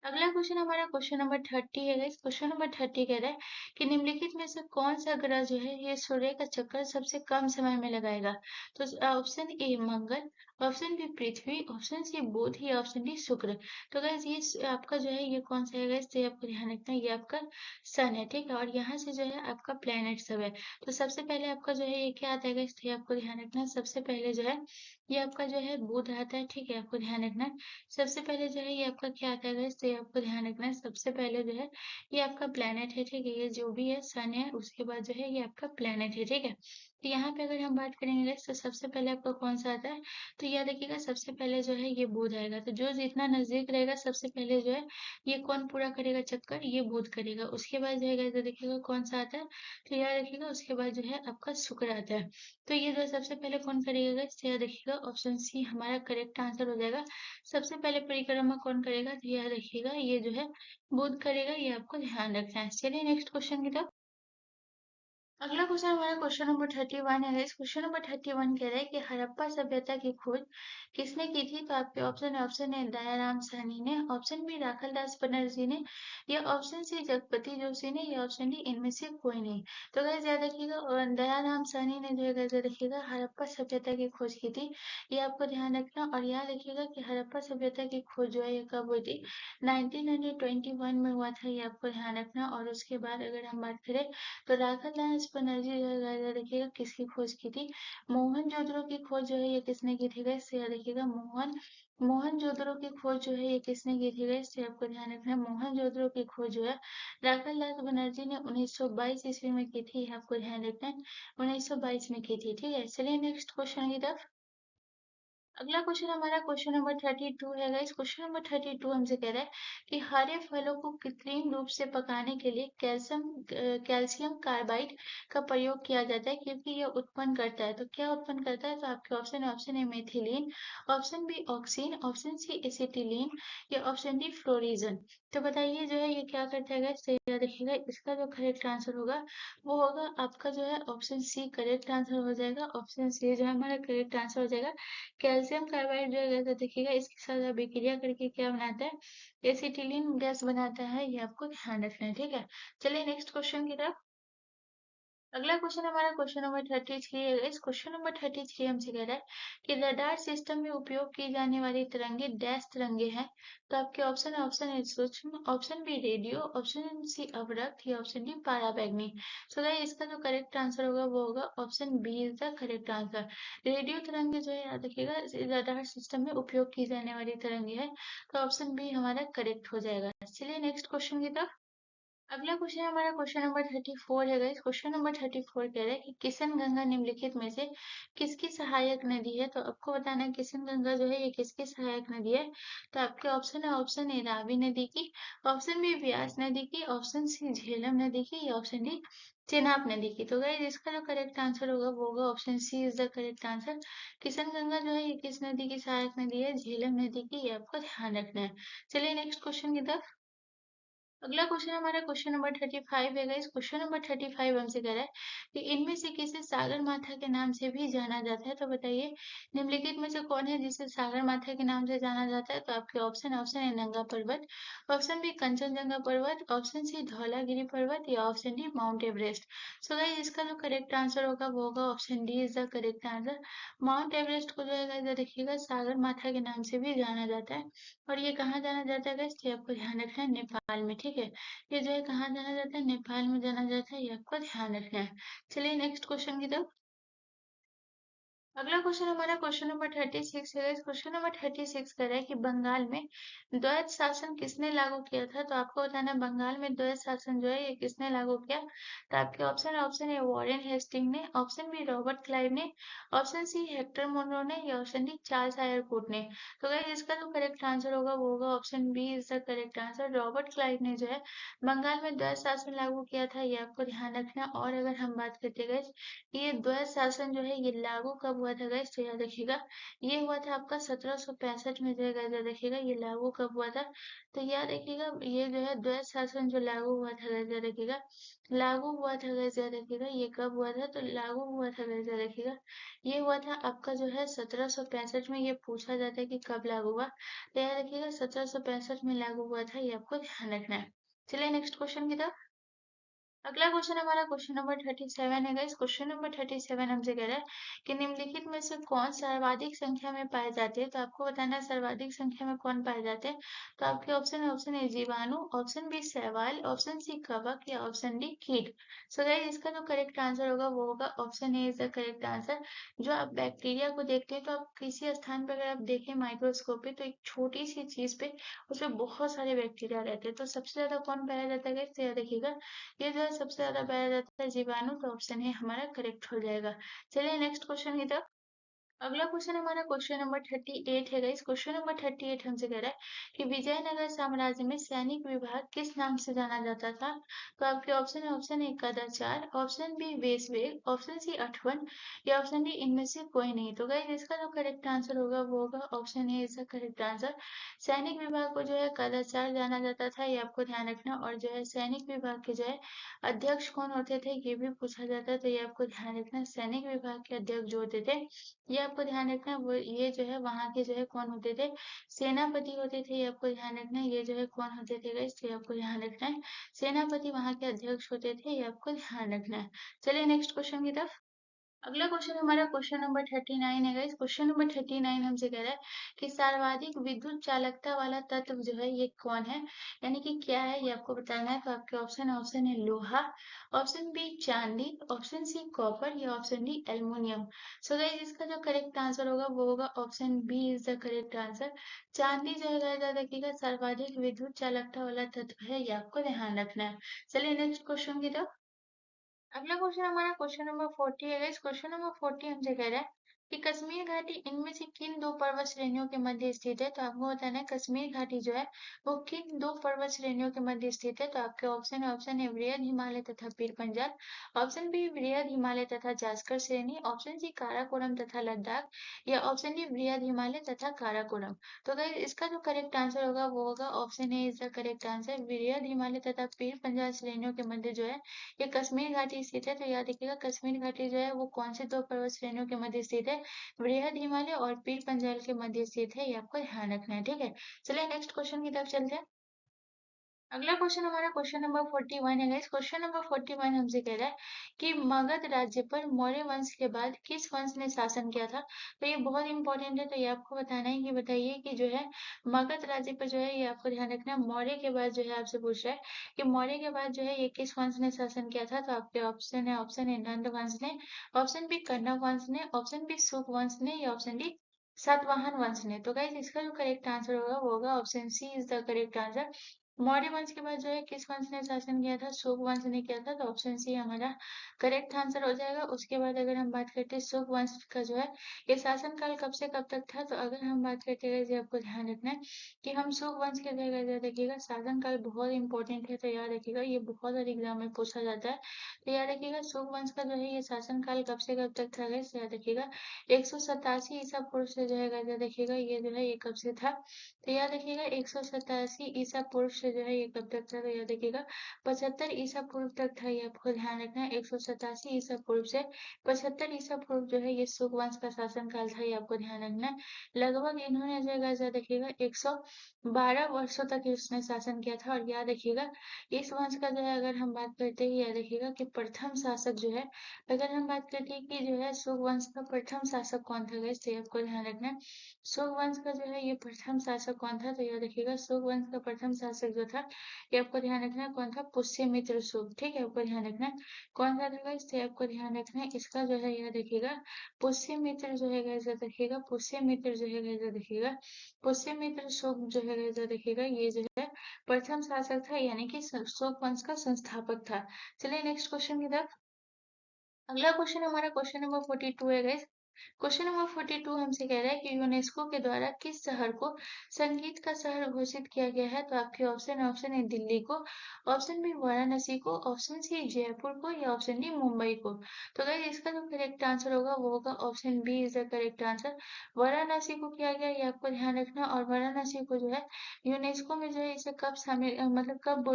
अगला क्वेश्चन हमारा क्वेश्चन नंबर 30 है गाइस। क्वेश्चन नंबर 30 कह रहा है कि निम्नलिखित में से कौन सा ग्रह जो है ये सूर्य का चक्कर सबसे कम समय में लगाएगा? तो option A Mangal, option B Prithvi, option C Budh या ऑप्शन डी शुक्र। तो गाइस ये आपका जो है ये कौन सा है गाइस, तो ये आपको ध्यान रखना है, ये आपका सन है, ठीक है? और यहाँ से जो है आपका प्लेनेट सब है। तो सबसे पहले आपका जो है ये क्या आता है गाइस, तो ये आपको ध्यान रखना है। सबसे पहले जो है ये आपका जो है बुध आता है, ठीक है? आपको ध्यान रखना है। सबसे पहले जो है ये आपका क्या आता है गाइस, तो ये आपको ध्यान रखना है। सबसे पहले जो है ये आपका प्लेनेट है, ठीक है? ये जो भी है सन है, उसके बाद जो है ये आपका प्लेनेट है, ठीक है? तो यहाँ पे अगर हम बात करेंगे गाइस तो सबसे पहले आपका कौन सा आता है, तो यह देखिएगा सबसे पहले जो है ये बुध आएगा। तो जो जितना नजदीक रहेगा सबसे पहले जो है ये कौन पूरा करेगा चक्कर, ये बुध करेगा। उसके बाद जो है गाइस देखिएगा कौन सा आता है, तो यह देखिएगा उसके बाद जो है आपका शुक्र आता है। तो ये जो सबसे पहले कौन करेगा गाइस, तो यह देखिएगा ऑप्शन सी हमारा करेक्ट आंसर हो जाएगा। सबसे पहले परिक्रमा कौन करेगा, तो यह रखिएगा ये जो है बुध करेगा, ये आपको ध्यान रखना है। चलिए नेक्स्ट क्वेश्चन की तरफ। अगला क्वेश्चन हमारा क्वेश्चन नंबर 31 है। इस क्वेश्चन नंबर 31 कह रहा है कि हड़प्पा सभ्यता की खोज किसने की थी? तो आपके ऑप्शन है दयाराम साहनी ने, ऑप्शन बी राखलदास बनर्जी ने, या ऑप्शन सी जगपति जोशी ने, या ऑप्शन डी इनमें से कोई नहीं। तो गाइस याद रखिएगा दयाराम साहनी ने जो है गाइस रखिएगा हड़प्पा सभ्यता की खोज की थी, ये आपको ध्यान रखना। और याद रखिएगा कि हड़प्पा सभ्यता की खोज जो है ये कब हुई थी, 1921 में हुआ था, ये आपको ध्यान रखना। और उसके बाद अगर हम बात करें तो राखालदास बनर्जी जो है देखिएगा किसकी खोज की थी, मोहनजोदड़ो की खोज जो है ये किसने की थी गाइस, ये देखिएगा मोहनजोदड़ो की खोज जो है ये किसने की थी गाइस, ये आपको ध्यान रखना है। मोहनजोदड़ो की खोज जो है राखालदास बनर्जी ने 1922 ईस्वी में की थी, ये आपको ध्यान रखना है। 1922 में की थी, ठीक है? चलिए नेक्स्ट क्वेश्चन की तरफ। अगला क्वेश्चन हमारा क्वेश्चन नंबर 32 है गाइस। क्वेश्चन नंबर 32 हमसे कह रहा है कि हरे फलों को कृत्रिम रूप से पकाने के लिए कैल्शियम कार्बाइड का प्रयोग किया जाता है, क्योंकि यह उत्पन्न करता है। तो क्या उत्पन्न करता है, तो आपके ऑप्शन है methylene, option B oxine, option C acetylene, या ऑप्शन डी फ्लोरिजन। तो बताइए जो है ये क्या करता है गाइस, तो ये देखिएगा इसका जो करेक्ट आंसर होगा वो होगा आपका जो है ऑप्शन सी करेक्ट आंसर हो जाएगा। ऑप्शन सी जो है हमारा करेक्ट आंसर हो जाएगा। कैल्शियम कार्बाइड जो है गैस देखिएगा इसके साथ अभिक्रिया करके क्या बनाता है, एसिटिलीन गैस बनाता है, ये आपको ध्यान रखना है, ठीक है? चलिए नेक्स्ट क्वेश्चन की तरफ। अगला क्वेश्चन हमारा क्वेश्चन नंबर 33 है। इस क्वेश्चन नंबर 33 हमसे कह रहा है कि रडार सिस्टम में उपयोग की जाने वाली तरंगे डैश तरंगे हैं। तो आपके ऑप्शन है सूक्ष्म, option B radio, option C अवरक्त, या ऑप्शन डी पाराबैंगनी। सो गाइस इसका जो करेक्ट आंसर होगा वो होगा option B is the correct answer. Radio तरंगे जो है याद रखिएगा रडार सिस्टम में उपयोग की जाने वाली तरंगे है, तो ऑप्शन बी हमारा करेक्ट हो जाएगा। चलिए नेक्स्ट क्वेश्चन की तरफ। अगला क्वेश्चन हमारा क्वेश्चन नंबर 34 है गाइस। क्वेश्चन नंबर 34 कह रहा है कि किशन गंगा निम्नलिखित में से किसकी सहायक नदी है? तो आपको बताना है किशन गंगा जो है ये किसकी सहायक नदी है। तो आपके ऑप्शन ए रावी नदी की, ऑप्शन बी व्यास नदी की, ऑप्शन सी झेलम नदी की, या ऑप्शन डी चेनाब नदी की। तो गाइस इसका जो करेक्ट आंसर होगा वो होगा option C is the correct answer. Kishan Ganga जो है ये किस नदी की सहायक नदी है, झेलम नदी की, ये आपको ध्यान रखना है। चलिए नेक्स्ट क्वेश्चन की तरफ। अगला क्वेश्चन हमारा क्वेश्चन नंबर 35 है गाइस। क्वेश्चन नंबर 35 हमसे कह रहा है कि इनमें से किसे सागर माथा के नाम से भी जाना जाता है। तो बताइए निम्नलिखित में से कौन है जिसे सागर माथा के नाम से जाना जाता है। तो आपके ऑप्शन है नंगा पर्वत, ऑप्शन बी कंचनजंगा पर्वत, ऑप्शन सी धौलागिरी पर्वत या ऑप्शन डी माउंट एवरेस्ट। सो गाइस इसका जो करेक्ट आंसर होगा वो होगा option D is the correct answer. Mount Everest को जो है गाइस देखिएगा सागर माथा के नाम से भी जाना जाता है। और ये कहाँ जाना जाता है गाइस, ये आपको ध्यान रखना है नेपाल में, ठीक है। ये जो है कहाँ जाना जाता है, नेपाल में जाना जाता है, ये आपको ध्यान रखना है। चलिए नेक्स्ट क्वेश्चन की तरफ। अगला क्वेश्चन हमारा क्वेश्चन नंबर 36 है। इस क्वेश्चन नंबर 36 कह रहा है कि बंगाल में द्वैत शासन किसने लागू किया था। तो आपको बताना है बंगाल में द्वैत शासन जो है ये किसने लागू किया। तो आपके ऑप्शन है वॉरेन हेस्टिंग ने, ऑप्शन बी रॉबर्ट क्लाइव ने, ऑप्शन सी हेक्टर मोनरो ने या ऑप्शन डी चार्ल्स आयरकूट ने। तो गाइस इसका जो करेक्ट आंसर होगा वो होगा option B is the correct answer. Robert Clive ने जो है बंगाल में द्वैत शासन लागू किया था, ये आपको ध्यान रखना। और अगर हम बात करते हैं ये द्वैत शासन जो है ये लागू कब हुआ था गाइस, तो याद रखिएगा ये हुआ था आपका 1765 में जो है गाइस, याद रखिएगा ये लागू कब हुआ था। तो याद रखिएगा ये जो है द्वैत शासन जो लागू हुआ था गाइस, याद रखिएगा लागू हुआ था गाइस, याद रखिएगा ये कब हुआ था। तो लागू हुआ था गाइस, याद रखिएगा ये हुआ था आपका जो है 1765 में। ये पूछा जाता है कि कब लागू हुआ, तो याद रखिएगा 1765 में लागू हुआ था, ये आपको ध्यान रखना है। चलिए नेक्स्ट क्वेश्चन की तरफ। अगला क्वेश्चन हमारा क्वेश्चन नंबर 37 है गाइस। क्वेश्चन नंबर 37 हमसे कह रहा है कि निम्नलिखित में से कौन सर्वाधिक संख्या में पाए जाते हैं। तो आपको बताना है सर्वाधिक संख्या में कौन पाए जाते हैं। तो आपके ऑप्शन है जीवाणु, ऑप्शन बी शैवाल, ऑप्शन सी कवक या ऑप्शन डी कीट। सो गाइस इसका जो करेक्ट आंसर होगा वो होगा option A is the correct answer. जो आप बैक्टीरिया को देखते हैं तो आप किसी स्थान पर अगर आप देखें माइक्रोस्कोप पे तो एक छोटी सी चीज पे उसमें बहुत सारे बैक्टीरिया रहते हैं। तो सबसे ज्यादा कौन पाया जाता है गाइस, तो याद रखिएगा ये जो है सबसे ज्यादा पाया जाता है जीवाणु। तो ऑप्शन है हमारा करेक्ट हो जाएगा। चलिए नेक्स्ट क्वेश्चन की तरफ। अगला क्वेश्चन हमारा क्वेश्चन नंबर 38 है गाइस। क्वेश्चन नंबर 38 हमसे कह रहा है कि विजयनगर साम्राज्य में सैनिक विभाग किस नाम से जाना जाता था। तो आपके ऑप्शन है कदाचार, ऑप्शन बी वेशवेग, ऑप्शन सी अठवन या ऑप्शन डी इनमें से कोई नहीं। तो गाइस इसका जो करेक्ट आंसर होगा वो होगा ऑप्शन ए इसका करेक्ट आंसर। सैनिक विभाग को जो है कदाचार जाना जाता था, ये आपको ध्यान रखना। और जो है सैनिक विभाग के जो है अध्यक्ष कौन होते थे ये भी पूछा जाता है, तो ये आपको ध्यान रखना। सैनिक विभाग के अध्यक्ष जो होते थे ये आपको ध्यान रखना, वो ये जो है वहां के जो है कौन होते थे, सेनापति होते थे, ये आपको ध्यान रखना है। ये जो है कौन होते थे गाइस, ये आपको ध्यान रखना है। सेनापति वहां के अध्यक्ष होते थे, ये आपको ध्यान रखना है। चलिए नेक्स्ट क्वेश्चन की तरफ। अगला क्वेश्चन हमारा क्वेश्चन नंबर 39 है गाइस। क्वेश्चन नंबर 39 हमसे कह रहा है कि सर्वाधिक विद्युत चालकता वाला तत्व जो है ये कौन है, यानी कि क्या है ये आपको बताना है। तो आपके ऑप्शन है लोहा, ऑप्शन बी चांदी, ऑप्शन सी कॉपर या option D aluminium. So guys इसका जो करेक्ट आंसर होगा वो होगा option B is the correct answer. चांदी जो है गाइस याद रखिएगा सर्वाधिक विद्युत चालकता वाला तत्व है, ये आपको ध्यान रखना है। चलिए नेक्स्ट क्वेश्चन की तरफ। अगला क्वेश्चन हमारा क्वेश्चन नंबर 40 है इस क्वेश्चन नंबर 40 हमसे कह रहा है कि कश्मीर घाटी इनमें से किन दो पर्वत श्रेणियों के मध्य स्थित है। तो आपको बताना है कश्मीर घाटी जो है वो किन दो पर्वत श्रेणियों के मध्य स्थित है। तो आपके ऑप्शन है वृहद हिमालय तथा पीर पंजाल, ऑप्शन बी वृहद हिमालय तथा जास्कर श्रेणी, ऑप्शन सी काराकोरम तथा लद्दाख या ऑप्शन डी वृहद हिमालय तथा काराकोरम। तो गाइस इसका जो करेक्ट आंसर होगा वो होगा option A is the correct answer. वृहद हिमालय तथा पीर पंजाल श्रेणियों के मध्य जो है ये कश्मीर घाटी स्थित है। तो याद रखिएगा कश्मीर घाटी जो है वो कौन से दो पर्वत श्रेणियों के मध्य स्थित है, वृहद हिमालय और पीर पंजाल के मध्य स्थित है, ये आपको ध्यान रखना है, ठीक है। चलिए नेक्स्ट क्वेश्चन की तरफ चलते हैं। अगला क्वेश्चन हमारा क्वेश्चन नंबर 41 है गाइस। क्वेश्चन नंबर 41 हमसे कह रहा है कि मगध राज्य पर मौर्य वंश के बाद किस वंश ने शासन किया था। तो ये बहुत इंपॉर्टेंट है, तो ये आपको बताना है कि बताइए कि जो है मगध राज्य पर जो है ये आपको ध्यान रखना है। मौर्य के बाद जो है आपसे पूछ रहा है कि मौर्य के बाद जो है ये किस वंश ने शासन किया था। तो आपके ऑप्शन है नंद वंश ने, ऑप्शन बी कण्व वंश ने, ऑप्शन बी शुक वंश ने या ऑप्शन डी सातवाहन वंश ने। तो गाइस इसका जो करेक्ट आंसर होगा वो होगा option C is the correct answer. Maurya वंश के बाद जो है किस वंश ने शासन किया था, शुक वंश ने किया था। तो ऑप्शन सी हमारा करेक्ट आंसर हो जाएगा। उसके बाद अगर हम बात करते हैं शुक वंश का जो है ये शासन काल कब से कब तक था। तो अगर हम बात करते हैं जो आपको ध्यान रखना है कि हम शुक वंश के जगह देखिएगा शासन काल बहुत इंपॉर्टेंट है, तो याद रखिएगा ये बहुत सारे एग्जाम में पूछा जाता है। तो याद रखिएगा शुक वंश का जो है ये शासन काल कब से कब तक था guys, याद रखिएगा 187 ईसा पूर्व से जो है guys, याद रखिएगा ये जो है ये कब से था। तो याद रखिएगा 187 ईसा पूर्व से जो है ये कब तक था, तो याद रखिएगा 75 ईसा पूर्व तक था, ये आपको ध्यान रखना है। 187 ईसा पूर्व से 75 ईसा पूर्व जो है ये शुक वंश का शासन काल था, ये आपको ध्यान रखना है। लगभग इन्होंने जो है याद रखिएगा 112 वर्षों तक इसने शासन किया था। और याद रखिएगा इस वंश का जो है अगर हम बात करते हैं, याद रखिएगा कि प्रथम शासक जो है, अगर हम बात करते हैं कि जो है शुक वंश का प्रथम शासक कौन था गाइस, तो ये आपको ध्यान रखना है। शुक वंश का जो है ये प्रथम शासक कौन था, तो याद रखिएगा शुक वंश का प्रथम शासक जो था, ये आपको ध्यान रखना है कौन था, पुष्यमित्र शुक। ठीक है, आपको ध्यान रखना है कौन सा था गाइस, तो आपको ध्यान रखना है इसका जो है याद रखिएगा पुष्यमित्र जो है गाइस, याद रखिएगा पुष्यमित्र जो है गाइस, याद रखिएगा पुष्यमित्र शुक जो है गाइस, याद रखिएगा ये जो है प्रथम शासक था, यानी कि शुक वंश का संस्थापक था। चलिए नेक्स्ट क्वेश्चन की तरफ। अगला क्वेश्चन हमारा क्वेश्चन नंबर 42 है गाइस। क्वेश्चन नंबर 42 हमसे कह रहा है कि यूनेस्को के द्वारा किस शहर को संगीत का शहर घोषित किया गया है, तो आपके ऑप्शन ए दिल्ली को, ऑप्शन बी वाराणसी को, ऑप्शन सी जयपुर को, या ऑप्शन डी मुंबई को। तो गाइस इसका जो करेक्ट आंसर होगा वो होगा option B is the correct answer. Varanasi को किया गया, ये आपको ध्यान रखना। और वाराणसी को जो है यूनेस्को में जो है इसे कब शामिल मतलब कब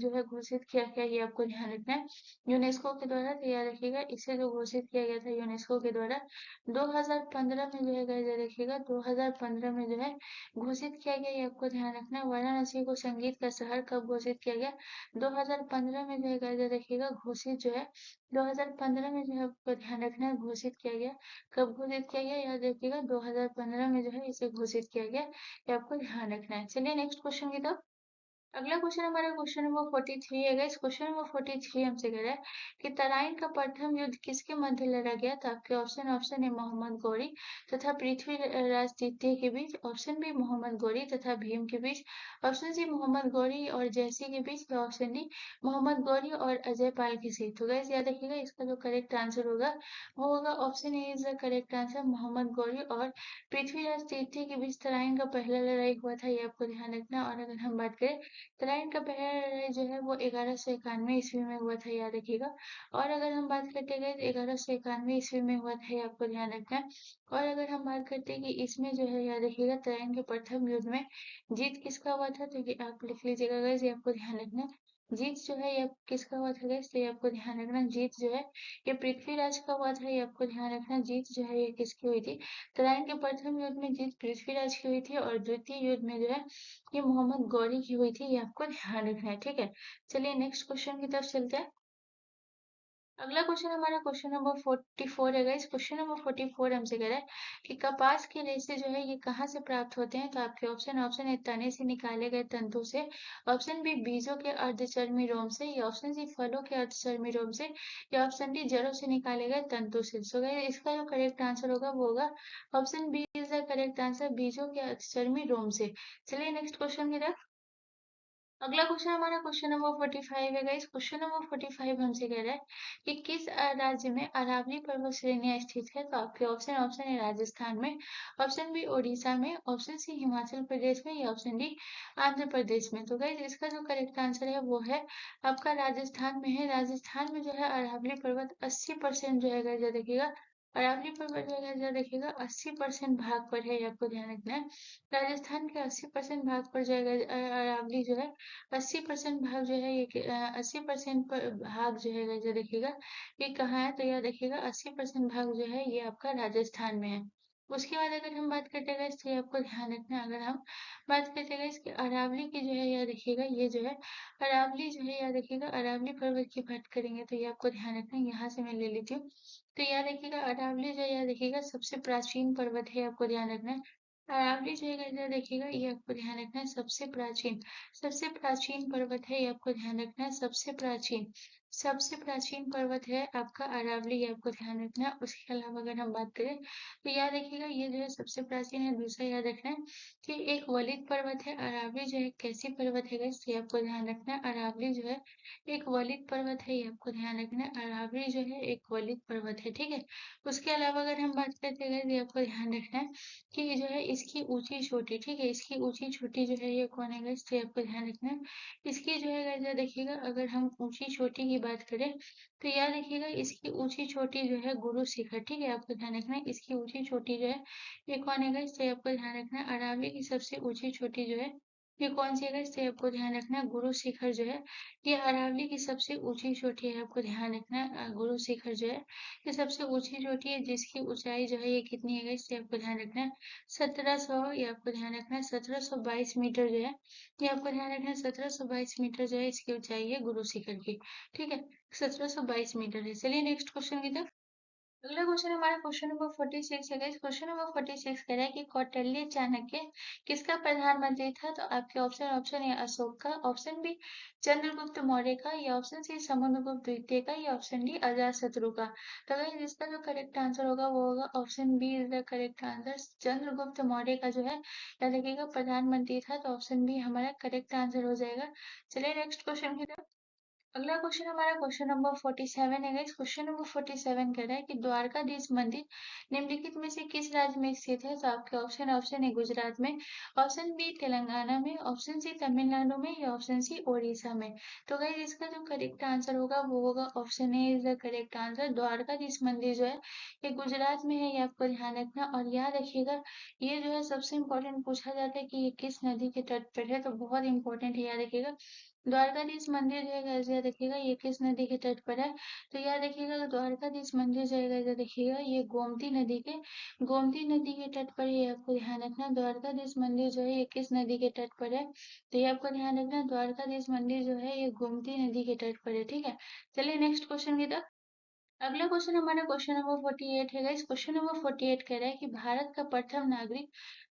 जो है घोषित किया गया, ये आपको ध्यान रखना है यूनेस्को के द्वारा। तो याद रखिएगा इसे जो घोषित किया गया था यूनेस्को के द्वारा 2015 में जो है गाइस, याद रखिएगा 2015 में जो है घोषित किया गया, ये आपको ध्यान रखना है। वाराणसी को संगीत का शहर कब घोषित किया गया, 2015 में जो है गाइस, याद रखिएगा घोषित जो है 2015 में जो है आपको ध्यान रखना है घोषित किया गया। कब घोषित किया गया, याद रखिएगा 2015 में जो है इसे घोषित किया गया, ये आपको ध्यान रखना है। चलिए नेक्स्ट क्वेश्चन की तरफ। अगला क्वेश्चन हमारा क्वेश्चन नंबर 43 है गाइस। क्वेश्चन नंबर 43 हमसे कह रहा है कि तराइन का प्रथम युद्ध किसके मध्य लड़ा गया, तो आपके ऑप्शन ए मोहम्मद गौरी तथा पृथ्वीराज द्वितीय के बीच, ऑप्शन बी मोहम्मद गौरी तथा भीम के बीच, ऑप्शन सी मोहम्मद गौरी और जयसी के बीच, या ऑप्शन डी मोहम्मद गौरी और अजय पाल के बीच। तो गाइस याद रखिएगा इसका जो करेक्ट आंसर होगा वो होगा option A is the correct answer, Mohammad Ghori और पृथ्वीराज द्वितीय के बीच तराइन का पहला लड़ाई हुआ था, ये आपको ध्यान रखना। और अगर हम बात करें तराइन का पहला लड़ाई जो है वो 1191 ईस्वी में हुआ था, याद रखिएगा। और अगर हम बात करते हैं 1191 ईस्वी में हुआ था, ये आपको ध्यान रखना है। और अगर हम बात करते हैं कि इसमें जो है याद रखिएगा तराइन के प्रथम युद्ध में जीत किसका हुआ था, तो ये आप लिख लीजिएगा गाइस, ये आपको ध्यान रखना है। जीत जो है ये किसका हुआ था गाइस, तो ये आपको ध्यान रखना। जीत जो है ये पृथ्वीराज का हुआ था, ये आपको ध्यान रखना। जीत जो है ये किसकी हुई थी, तराइन के प्रथम युद्ध में जीत पृथ्वीराज की हुई थी, और द्वितीय युद्ध में जो है ये मोहम्मद गौरी की हुई थी, ये आपको ध्यान रखना है। ठीक है, चलिए नेक्स्ट क्वेश्चन की तरफ चलते हैं। अगला क्वेश्चन हमारा क्वेश्चन नंबर 44 है गाइस। क्वेश्चन नंबर 44 हमसे कह रहा है कि कपास के रेशे जो है ये कहाँ से प्राप्त होते हैं, तो आपके ऑप्शन ए तने से निकाले गए तंतु से, ऑप्शन बी बीजों के अर्धचर्मी रोम से, या ऑप्शन सी फलों के अर्धचर्मी रोम से, या ऑप्शन डी जड़ों से निकाले गए तंतु से। सो गाइस इसका जो करेक्ट आंसर होगा वो होगा option B is the correct answer, बीजों के अर्धचर्मी रोम से। चलिए नेक्स्ट क्वेश्चन की तरफ। अगला क्वेश्चन हमारा क्वेश्चन नंबर 45 है गाइस। क्वेश्चन नंबर 45 हमसे कह रहा है कि किस राज्य में अरावली पर्वत श्रेणियां स्थित है, तो आपके ऑप्शन है राजस्थान में, ऑप्शन बी ओडिशा में, ऑप्शन सी हिमाचल प्रदेश में, या ऑप्शन डी आंध्र प्रदेश में। तो गाइस इसका जो करेक्ट आंसर है वो है आपका राजस्थान में है। राजस्थान में जो है अरावली पर्वत 80% जो है गाइस याद रखिएगा, अरावली पर्वत जो है गाइस याद रखिएगा 80% भाग पर है, ये आपको ध्यान रखना है। राजस्थान के 80% भाग पर जो है अरावली जो है 80% भाग जो है ये 80% भाग जो है जो देखिएगा ये कहाँ है, तो यह देखिएगा 80% भाग जो है ये आपका राजस्थान में है। उसके बाद अगर हम बात करते हैं तो ये आपको ध्यान रखना है। अगर हम बात करते हैं इसके अरावली की जो है यह देखिएगा ये जो है अरावली जो है यह देखिएगा अरावली पर्वत की बात करेंगे तो ये आपको ध्यान रखना है। यहाँ से मैं ले लेती हूँ, तो यह देखिएगा अरावली जो है यह देखिएगा सबसे प्राचीन पर्वत है, आपको ध्यान रखना है। अरावली जो है इधर देखिएगा ये आपको ध्यान रखना है सबसे प्राचीन पर्वत है, ये आपको ध्यान रखना है। सबसे प्राचीन पर्वत है आपका अरावली, ये आपको ध्यान रखना है। उसके अलावा अगर हम बात करें तो याद रखिएगा ये जो है सबसे प्राचीन है। दूसरा याद रखना है कि एक वलित पर्वत है। अरावली जो है कैसी पर्वत है guys, ये आपको ध्यान रखना है। अरावली जो है एक वलित पर्वत है, ये आपको ध्यान रखना है। अरावली जो है एक वलित पर्वत है, ठीक है। उसके अलावा अगर हम बात करते हैं ये आपको ध्यान रखना है कि ये जो है इसकी ऊंची चोटी, ठीक है, इसकी ऊंची चोटी जो है ये कौन है गाइस, तो ये आपको ध्यान रखना है। इसकी जो है गाइस देखिएगा अगर हम ऊंची चोटी की बात करें तो याद रखिएगा इसकी ऊंची चोटी जो है गुरु शिखर, ठीक है, आपको ध्यान रखना है। इसकी ऊंची चोटी जो है ये कौन है गाइस, तो ये आपको ध्यान रखना है। अरावली की सबसे ऊंची चोटी जो है ये कौन सी है गाइस? तो आपको ध्यान रखना है गुरु शिखर जो है ये अरावली की सबसे ऊंची चोटी है। आपको ध्यान रखना है गुरु शिखर जो है ये सबसे ऊंची चोटी है, जिसकी ऊंचाई जो है ये कितनी है गाइस? ये आपको ध्यान रखना है 1700। ये आपको ध्यान रखना है 1722 मीटर जो है। ये आपको ध्यान रखना है 1722 मीटर जो है इसकी ऊंचाई है गुरु शिखर की। ठीक है, 1722 मीटर है। चलिए नेक्स्ट क्वेश्चन की तरफ। अगला क्वेश्चन हमारा क्वेश्चन नंबर 46 है गाइस। क्वेश्चन नंबर 46 कह रहा है कि कौटिल्य चाणक्य किसका प्रधानमंत्री था? तो आपके ऑप्शन ऑप्शन ए अशोक का, ऑप्शन बी चंद्रगुप्त मौर्य का, या ऑप्शन सी समुद्रगुप्त द्वितीय का, या ऑप्शन डी अजातशत्रु का। तो गाइस इसका जो करेक्ट आंसर होगा वो होगा option B is the correct answer. Chandragupta Maurya का जो है याद रखिएगा प्रधानमंत्री था, तो ऑप्शन बी हमारा करेक्ट आंसर हो जाएगा। चलिए नेक्स्ट क्वेश्चन की तरफ। अगला क्वेश्चन हमारा क्वेश्चन नंबर 47 है गाइस। क्वेश्चन नंबर 47 कह रहा है कि द्वारकाधीश मंदिर निम्नलिखित में से किस राज्य में स्थित है? तो आपके ऑप्शन ऑप्शन ए गुजरात में, ऑप्शन बी तेलंगाना में, ऑप्शन सी तमिलनाडु में, या ऑप्शन सी ओडिशा में। तो गाइस इसका जो करेक्ट आंसर होगा वो होगा option A is the correct answer. Dwarkadhish मंदिर जो है ये गुजरात में है, ये आपको ध्यान रखना। और याद रखिएगा ये जो है सबसे इम्पोर्टेंट पूछा जाता है कि ये किस नदी के तट पर है, तो बहुत इंपॉर्टेंट है, याद रखिएगा। द्वारकाधीश मंदिर जो है गाइस याद रखिएगा ये किस नदी के तट पर है? तो याद रखिएगा द्वारकाधीश मंदिर जो है गाइस याद रखिएगा ये गोमती नदी के तट पर, ये आपको ध्यान रखना। द्वारकाधीश मंदिर जो है ये किस नदी के तट पर है? तो ये आपको ध्यान रखना द्वारकाधीश मंदिर जो है ये गोमती नदी के तट पर है। ठीक है, चलिए नेक्स्ट क्वेश्चन की तरफ। अगला क्वेश्चन हमारा क्वेश्चन नंबर 48 है गाइस। क्वेश्चन नंबर 48 कह रहा है कि भारत का प्रथम नागरिक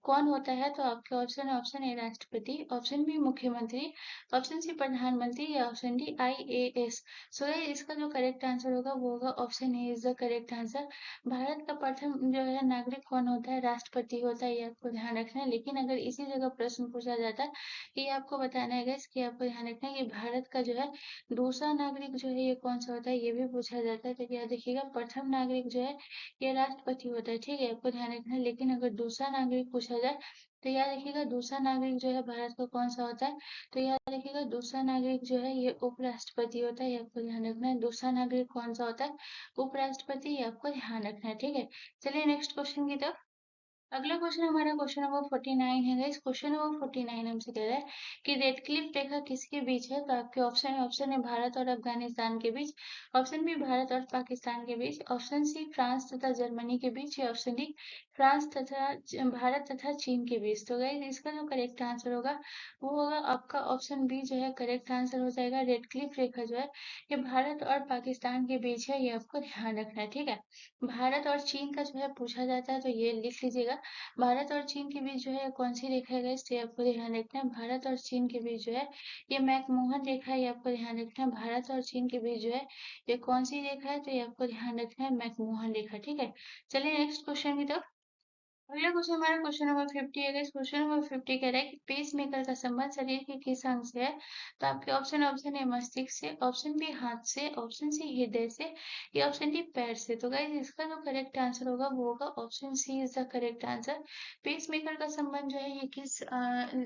कौन होता है? तो आपके ऑप्शन है ऑप्शन ए राष्ट्रपति, ऑप्शन बी मुख्यमंत्री, ऑप्शन सी प्रधानमंत्री, या ऑप्शन डी आईएएस। सो इसका जो करेक्ट आंसर होगा वो होगा option A is the correct answer. Bharat का प्रथम जो है नागरिक कौन होता है? राष्ट्रपति होता है, ये आपको ध्यान रखना है। लेकिन अगर इसी जगह प्रश्न पूछा जाता है कि आपको बताना है गाइस कि आपको ध्यान रखना है कि भारत का जो है दूसरा नागरिक जो है ये कौन सा होता है, ये भी पूछा जाता है। तो याद देखिएगा प्रथम नागरिक जो है ये राष्ट्रपति होता है। ठीक है, आपको ध्यान रखना है। लेकिन अगर दूसरा नागरिक पूछा जाए तो याद रखिएगा दूसरा नागरिक जो है भारत का कौन सा होता है? तो याद रखिएगा दूसरा नागरिक जो है ये उपराष्ट्रपति होता है, ये आपको ध्यान रखना है। दूसरा नागरिक कौन सा होता है? उपराष्ट्रपति, ये आपको ध्यान रखना है। ठीक है, चलिए नेक्स्ट क्वेश्चन की तरफ। अगला क्वेश्चन हमारा क्वेश्चन नंबर 49 है गाइस। क्वेश्चन नंबर 49 हमसे कह रहा है कि रेड क्लिफ रेखा किसके बीच है? तो आपके ऑप्शन है भारत और अफगानिस्तान के बीच, ऑप्शन बी भारत और पाकिस्तान के बीच, ऑप्शन सी फ्रांस तथा जर्मनी के बीच, या ऑप्शन डी फ्रांस तथा भारत तथा चीन के बीच। तो गाइस इसका जो करेक्ट आंसर होगा वो होगा आपका ऑप्शन बी जो है करेक्ट आंसर हो जाएगा। रेड क्लिफ रेखा जो है ये भारत और पाकिस्तान के बीच है, ये आपको ध्यान रखना है। ठीक है, भारत और चीन का जो है पूछा जाता है तो ये लिख लीजिएगा। भारत और चीन के बीच जो है कौन सी रेखा है गाइस? ये आपको ध्यान रखना है। भारत और चीन के बीच जो है ये मैकमोहन रेखा है, ये आपको ध्यान रखना है। भारत और चीन के बीच जो है ये कौन सी रेखा है? तो ये आपको ध्यान रखना है मैकमोहन रेखा। ठीक है, चलिए नेक्स्ट क्वेश्चन की तरफ। अगला क्वेश्चन हमारा क्वेश्चन नंबर 50 है गाइस। क्वेश्चन नंबर 50 कह रहा है कि पेस मेकर का संबंध शरीर के किस अंग से है? तो आपके ऑप्शन ऑप्शन है मस्तिष्क से, ऑप्शन बी हाथ से, ऑप्शन सी हृदय से, या ऑप्शन डी पैर से। तो गाइस इसका जो करेक्ट आंसर होगा वो होगा option C is the correct answer. Pacemaker का संबंध जो है ये किस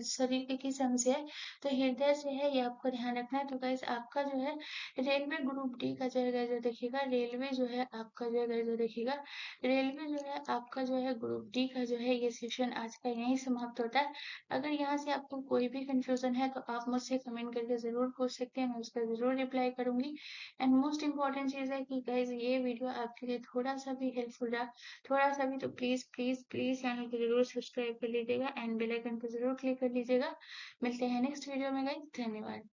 शरीर के किस अंग से है? तो हृदय से है, ये आपको ध्यान रखना है। तो गाइस आपका जो है रेलवे ग्रुप डी का जो है guys, जो देखिएगा रेलवे जो है आपका जो है guys, जो देखिएगा रेलवे जो है आपका जो है ग्रुप डी का जो है ये सेशन आज का यहीं समाप्त होता है। अगर यहाँ से आपको कोई भी कंफ्यूजन है तो आप मुझसे कमेंट करके जरूर पूछ सकते हैं, मैं उसका जरूर रिप्लाई करूंगी। एंड मोस्ट इम्पॉर्टेंट चीज है कि गाइज ये वीडियो आपके लिए थोड़ा सा भी हेल्पफुल रहा, थोड़ा सा भी, तो प्लीज प्लीज प्लीज चैनल को जरूर सब्सक्राइब कर लीजिएगा एंड बेल आइकन को जरूर क्लिक कर लीजिएगा। मिलते हैं नेक्स्ट वीडियो में गाइज, धन्यवाद।